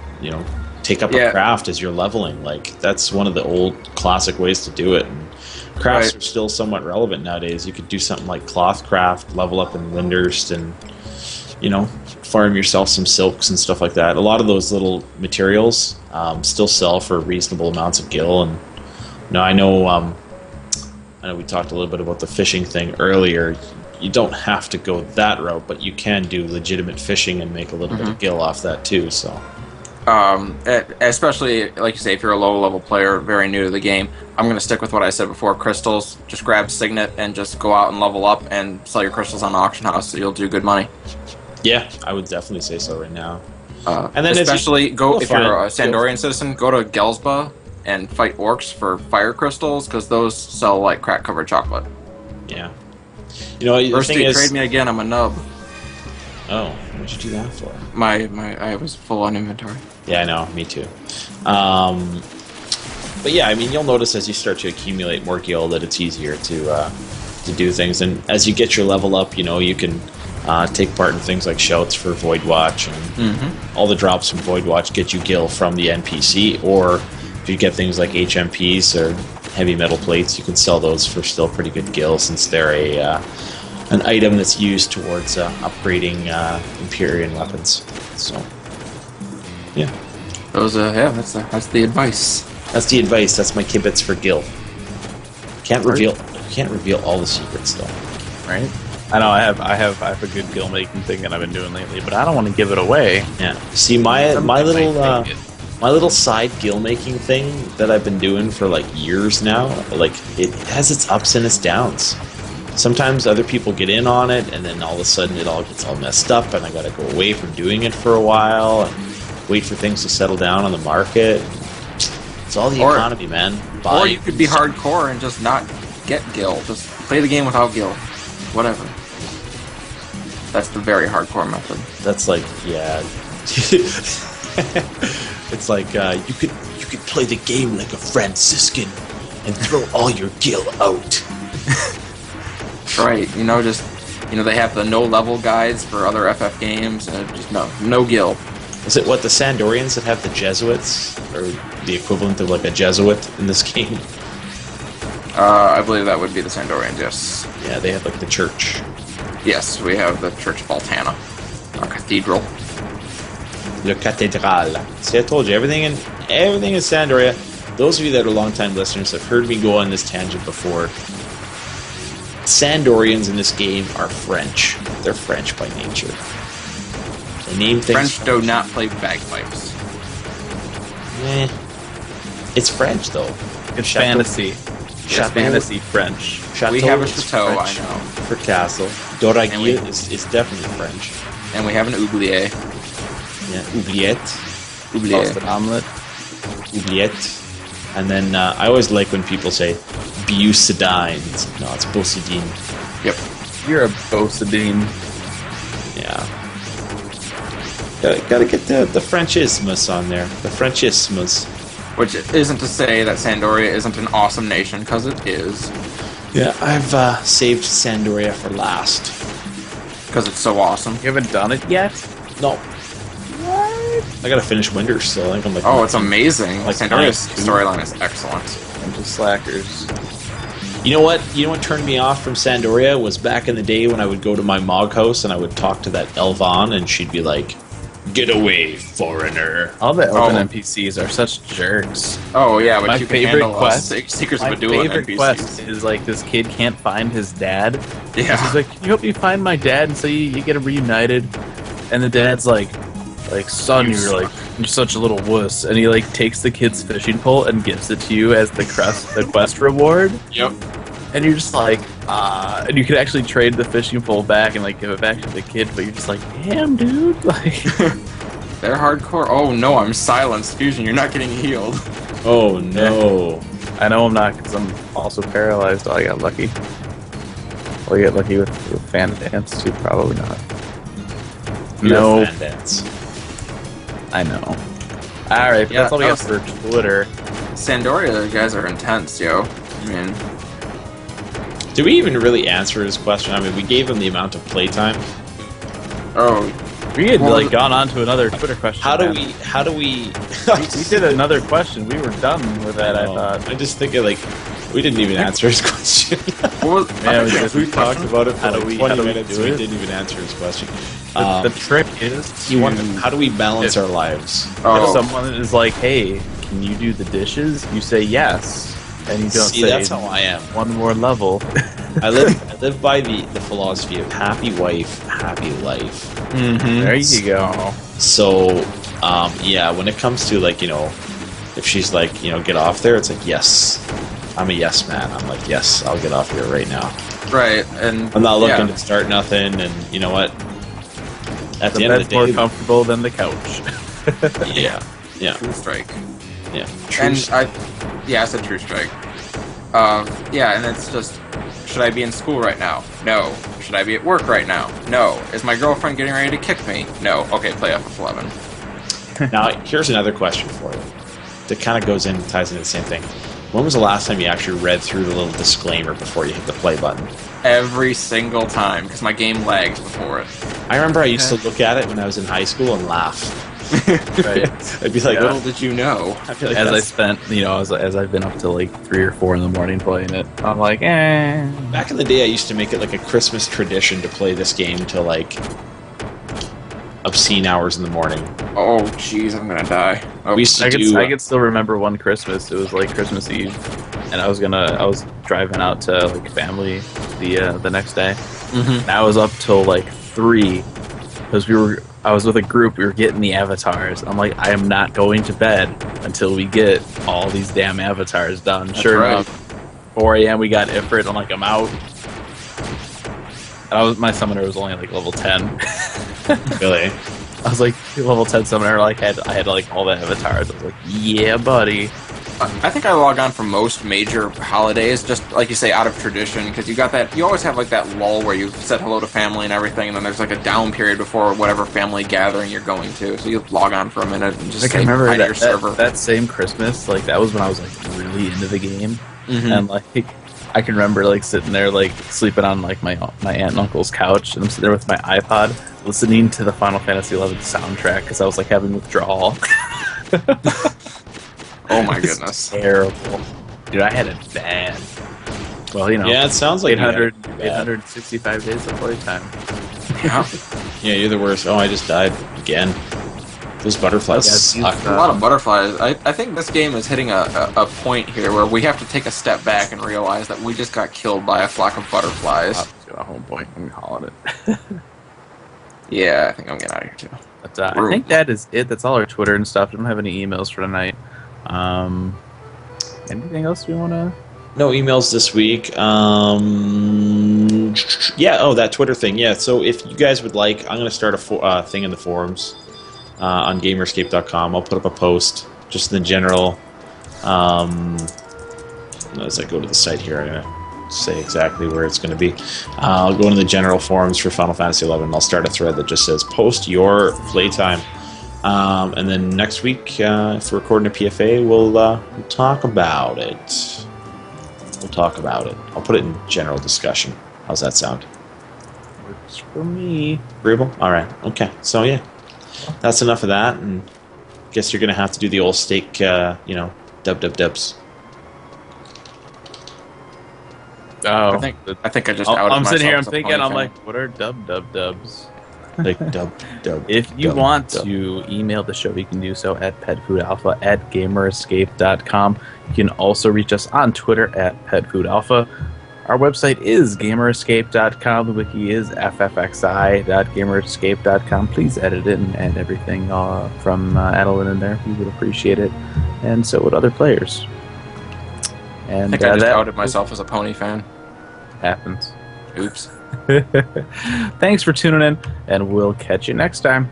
[SPEAKER 2] take up a craft as you're leveling. That's one of the old classic ways to do it. And crafts are still somewhat relevant nowadays. You could do something like cloth craft, level up in Windurst, and farm yourself some silks and stuff like that. A lot of those little materials still sell for reasonable amounts of gil. And I know we talked a little bit about the fishing thing earlier. You don't have to go that route, but you can do legitimate fishing and make a little bit of gil off that too. So,
[SPEAKER 3] especially like you say, if you're a low-level player, very new to the game, I'm going to stick with what I said before. Crystals, just grab Signet and just go out and level up and sell your crystals on the auction house. So you'll do good money.
[SPEAKER 2] Yeah, I would definitely say so right now.
[SPEAKER 3] And then especially if you're a Sandorian citizen, go to Gelsba and fight orcs for fire crystals because those sell like crack-covered chocolate.
[SPEAKER 2] Yeah.
[SPEAKER 3] Bersty, trade me again. I'm a nub.
[SPEAKER 2] Oh, what'd you do that for?
[SPEAKER 3] I was full on inventory.
[SPEAKER 2] Yeah, I know. Me too. But yeah, I mean, you'll notice as you start to accumulate more gil that it's easier to do things, and as you get your level up, you can take part in things like shouts for Void Watch, and all the drops from Void Watch get you gil from the NPC, or if you get things like HMPs or heavy metal plates, you can sell those for still pretty good gil, since they're an item that's used towards upgrading Empyrean weapons. So, yeah.
[SPEAKER 3] That's the advice.
[SPEAKER 2] That's the advice. That's my kibitz for gil. Can't reveal all the secrets though.
[SPEAKER 1] Right? I know I have a good gil making thing that I've been doing lately, but I don't want to give it away.
[SPEAKER 2] Yeah. See, my little side gil making thing that I've been doing for like years now, like it has its ups and its downs. Sometimes other people get in on it, and then all of a sudden it all gets all messed up, and I got to go away from doing it for a while and wait for things to settle down on the market. It's all the economy, man.
[SPEAKER 3] Or you could be hardcore and just not get gil. Just play the game without gil. Whatever. That's the very hardcore method.
[SPEAKER 2] That's like, yeah. It's like you could play the game like a Franciscan and throw all your gil out.
[SPEAKER 3] Right. They have the no level guides for other FF games, and just no gil.
[SPEAKER 2] Is it what the Sandorians that have the Jesuits, or the equivalent of like a Jesuit in this game?
[SPEAKER 3] I believe that would be the Sandorians, yes.
[SPEAKER 2] Yeah, they have like the church.
[SPEAKER 3] Yes, we have the Church of Altana, our cathedral.
[SPEAKER 2] Le Cathédrale. See, I told you, everything in Sandoria. Those of you that are longtime listeners have heard me go on this tangent before. Sandorians in this game are French. They're French by nature. They name things
[SPEAKER 3] French do not play bagpipes.
[SPEAKER 2] It's French, though.
[SPEAKER 1] It's fantasy. It's fantasy French.
[SPEAKER 2] Chateau
[SPEAKER 3] we have a
[SPEAKER 2] is
[SPEAKER 3] chateau,
[SPEAKER 2] French
[SPEAKER 3] I know.
[SPEAKER 2] for castle. Doraguil is definitely French.
[SPEAKER 3] And we have an oubliette.
[SPEAKER 2] Yeah, oubliette.
[SPEAKER 1] Toasted omelet.
[SPEAKER 2] Oubliette. And then I always like when people say Bucidine. No, it's Bocidine.
[SPEAKER 3] Yep.
[SPEAKER 1] You're a Bocidine.
[SPEAKER 2] Yeah. Gotta get the Frenchismus on there. The Frenchismus.
[SPEAKER 3] Which isn't to say that Sandoria isn't an awesome nation, because it is.
[SPEAKER 2] Yeah, I've saved Sandoria for last.
[SPEAKER 3] Because it's so awesome.
[SPEAKER 1] You haven't done it yet?
[SPEAKER 2] No. What? I gotta finish Winter still. I think I'm like...
[SPEAKER 3] Oh, it's amazing.
[SPEAKER 2] Like
[SPEAKER 3] Sandoria's
[SPEAKER 2] -2.
[SPEAKER 3] storyline is excellent.
[SPEAKER 1] I'm just slackers.
[SPEAKER 2] You know what? Turned me off from Sandoria was back in the day when I would go to my Mog house and I would talk to that Elvan, and she'd be like, "Get away, foreigner."
[SPEAKER 1] All the open NPCs are such jerks.
[SPEAKER 3] Oh yeah, but
[SPEAKER 1] My
[SPEAKER 3] you can
[SPEAKER 1] favorite
[SPEAKER 3] handle
[SPEAKER 1] quest.
[SPEAKER 3] Seekers of
[SPEAKER 1] My
[SPEAKER 3] Adoulin
[SPEAKER 1] favorite
[SPEAKER 3] NPCs.
[SPEAKER 1] quest is like this kid can't find his dad.
[SPEAKER 3] Yeah.
[SPEAKER 1] He's like, "Can you help me find my dad?" And so you get reunited, and the dad's like, "Son, you're such a little wuss," and he like takes the kid's fishing pole and gives it to you as the quest reward.
[SPEAKER 3] Yep.
[SPEAKER 1] And you're just like, and you can actually trade the fishing pole back and like give it back to the kid, but you're just like, damn, dude, like.
[SPEAKER 3] They're hardcore. Oh no, I'm silenced. Fusion, you're not getting healed.
[SPEAKER 2] Oh no.
[SPEAKER 1] I know I'm not, because I'm also paralyzed. Oh, I got lucky. Will I get lucky with fan dance too? Probably not.
[SPEAKER 2] No. Fan dance.
[SPEAKER 1] I know. Alright,
[SPEAKER 3] Yeah,
[SPEAKER 1] that's all we got for Twitter.
[SPEAKER 3] Sandoria guys are intense, yo. I mean,
[SPEAKER 2] Did we even really answer his question? I mean, we gave him the amount of playtime.
[SPEAKER 3] oh,
[SPEAKER 1] We had gone on to another Twitter question.
[SPEAKER 2] How do we
[SPEAKER 1] We did another question. We were done with that, I thought.
[SPEAKER 2] I'm just thinking, like, we didn't even answer his question.
[SPEAKER 3] what was,
[SPEAKER 1] Yeah,
[SPEAKER 2] we talked about it for
[SPEAKER 1] How do
[SPEAKER 2] like
[SPEAKER 1] we-
[SPEAKER 2] 20
[SPEAKER 1] how do we
[SPEAKER 2] minutes.
[SPEAKER 1] do
[SPEAKER 2] We
[SPEAKER 1] it?
[SPEAKER 2] didn't even answer his question.
[SPEAKER 1] The trick is
[SPEAKER 2] How do we balance our lives?
[SPEAKER 1] if
[SPEAKER 3] oh,
[SPEAKER 1] someone is like, hey, can you do the dishes? You say yes. And you don't
[SPEAKER 2] See,
[SPEAKER 1] say
[SPEAKER 2] that's how I am.
[SPEAKER 1] one more level.
[SPEAKER 2] I live by the philosophy of happy wife, happy life.
[SPEAKER 3] mm-hmm.
[SPEAKER 1] There you go.
[SPEAKER 2] So, yeah, when it comes to, like, if she's like, get off there, it's like, yes. I'm a yes man. I'm like, yes, I'll get off here right now.
[SPEAKER 3] Right, and
[SPEAKER 2] I'm not looking to start nothing, and you know what? At the end of
[SPEAKER 1] bed's
[SPEAKER 2] the
[SPEAKER 1] more
[SPEAKER 2] day,
[SPEAKER 1] comfortable than the couch.
[SPEAKER 2] yeah.
[SPEAKER 3] True strike.
[SPEAKER 2] Yeah.
[SPEAKER 3] I said true strike. Yeah, and it's just, should I be in school right now? No. Should I be at work right now? No. Is my girlfriend getting ready to kick me? No. Okay, play FF11.
[SPEAKER 2] Now, here's another question for you that kind of ties into the same thing. When was the last time you actually read through the little disclaimer before you hit the play button?
[SPEAKER 3] Every single time, because my game lags before it.
[SPEAKER 2] I remember I used to look at it when I was in high school and laugh.
[SPEAKER 1] Right.
[SPEAKER 2] I'd be like,
[SPEAKER 3] little did you know.
[SPEAKER 2] I feel like
[SPEAKER 1] As I spent, as I've been up to like 3 or 4 in the morning playing it, I'm like,
[SPEAKER 2] back in the day, I used to make it like a Christmas tradition to play this game till like obscene hours in the morning.
[SPEAKER 3] Oh, jeez, I'm gonna die. Oh,
[SPEAKER 2] We used to
[SPEAKER 1] I
[SPEAKER 2] do.
[SPEAKER 1] could still remember one Christmas. It was like Christmas Eve, and I was driving out to like family the next day.
[SPEAKER 3] Mhm.
[SPEAKER 1] And I was up till like 3 because I was with a group. We were getting the avatars. I'm like, I am not going to bed until we get all these damn avatars done.
[SPEAKER 3] That's
[SPEAKER 1] Sure
[SPEAKER 3] right.
[SPEAKER 1] enough, 4 a.m. we got Ifrit. I'm like, I'm out. And my summoner was only like level 10.
[SPEAKER 2] Really?
[SPEAKER 1] I was like level 10 summoner. Like I had like all the avatars. I was like, yeah, buddy.
[SPEAKER 3] I think I log on for most major holidays, just like you say, out of tradition, because you always have like that lull where you said hello to family and everything, and then there's like a down period before whatever family gathering you're going to, so you log on for a minute and just
[SPEAKER 1] I remember
[SPEAKER 3] hi to your server.
[SPEAKER 1] that same Christmas, like that was when I was like really into the game,
[SPEAKER 3] Mhm.
[SPEAKER 1] and like I can remember like sitting there like sleeping on like my aunt and uncle's couch, and I'm sitting there with my iPod listening to the Final Fantasy XI soundtrack because I was like having withdrawal.
[SPEAKER 3] Oh my
[SPEAKER 1] It's
[SPEAKER 3] goodness.
[SPEAKER 1] terrible, dude. I had it bad. Well,
[SPEAKER 2] Yeah, it sounds like
[SPEAKER 1] 865 days of playtime.
[SPEAKER 3] Yeah.
[SPEAKER 2] Yeah, you're the worst. Oh, I just died again. Those butterflies
[SPEAKER 1] Yeah,
[SPEAKER 2] suck.
[SPEAKER 3] A lot of butterflies. I think this game is hitting a point here where we have to take a step back and realize that we just got killed by a flock of butterflies.
[SPEAKER 1] I'll just got a home point. I'm calling it.
[SPEAKER 3] Yeah, I think I'm getting out of here too.
[SPEAKER 1] But I think that is it. That's all our Twitter and stuff. I don't have any emails for tonight. Anything else we want to?
[SPEAKER 2] No emails this week. Yeah, that Twitter thing. Yeah, so if you guys would like, I'm going to start a thing in the forums on gamerscape.com. I'll put up a post just in the general. As I go to the site here, I'm going to say exactly where it's going to be. I'll go into the general forums for Final Fantasy XI, and I'll start a thread that just says, post your playtime. And then next week, if we're recording a PFA, we'll talk about it. I'll put it in general discussion. How's that sound?
[SPEAKER 1] Works for me.
[SPEAKER 2] Agreeable? All right. Okay. So, yeah. That's enough of that. And guess you're going to have to do the old steak, dubs.
[SPEAKER 1] Oh,
[SPEAKER 3] I think I just outed
[SPEAKER 1] I'm sitting here. I'm
[SPEAKER 3] myself as a
[SPEAKER 1] thinking.
[SPEAKER 3] pony
[SPEAKER 1] I'm
[SPEAKER 3] fan.
[SPEAKER 1] like, what are dubs?
[SPEAKER 2] Like dub.
[SPEAKER 1] If you
[SPEAKER 2] dub,
[SPEAKER 1] want
[SPEAKER 2] dub.
[SPEAKER 1] to email the show, you can do so at petfoodalpha@gamerescape.com. You can also reach us on Twitter at petfoodalpha. Our website is gamerescape.com. The wiki is ffxi.gamerescape.com. Please edit it and add everything from Adoulin in there. We would appreciate it, and so would other players. And
[SPEAKER 3] I think I just
[SPEAKER 1] that
[SPEAKER 3] outed myself as a pony fan.
[SPEAKER 1] happens.
[SPEAKER 3] Oops.
[SPEAKER 1] Thanks for tuning in, and we'll catch you next time.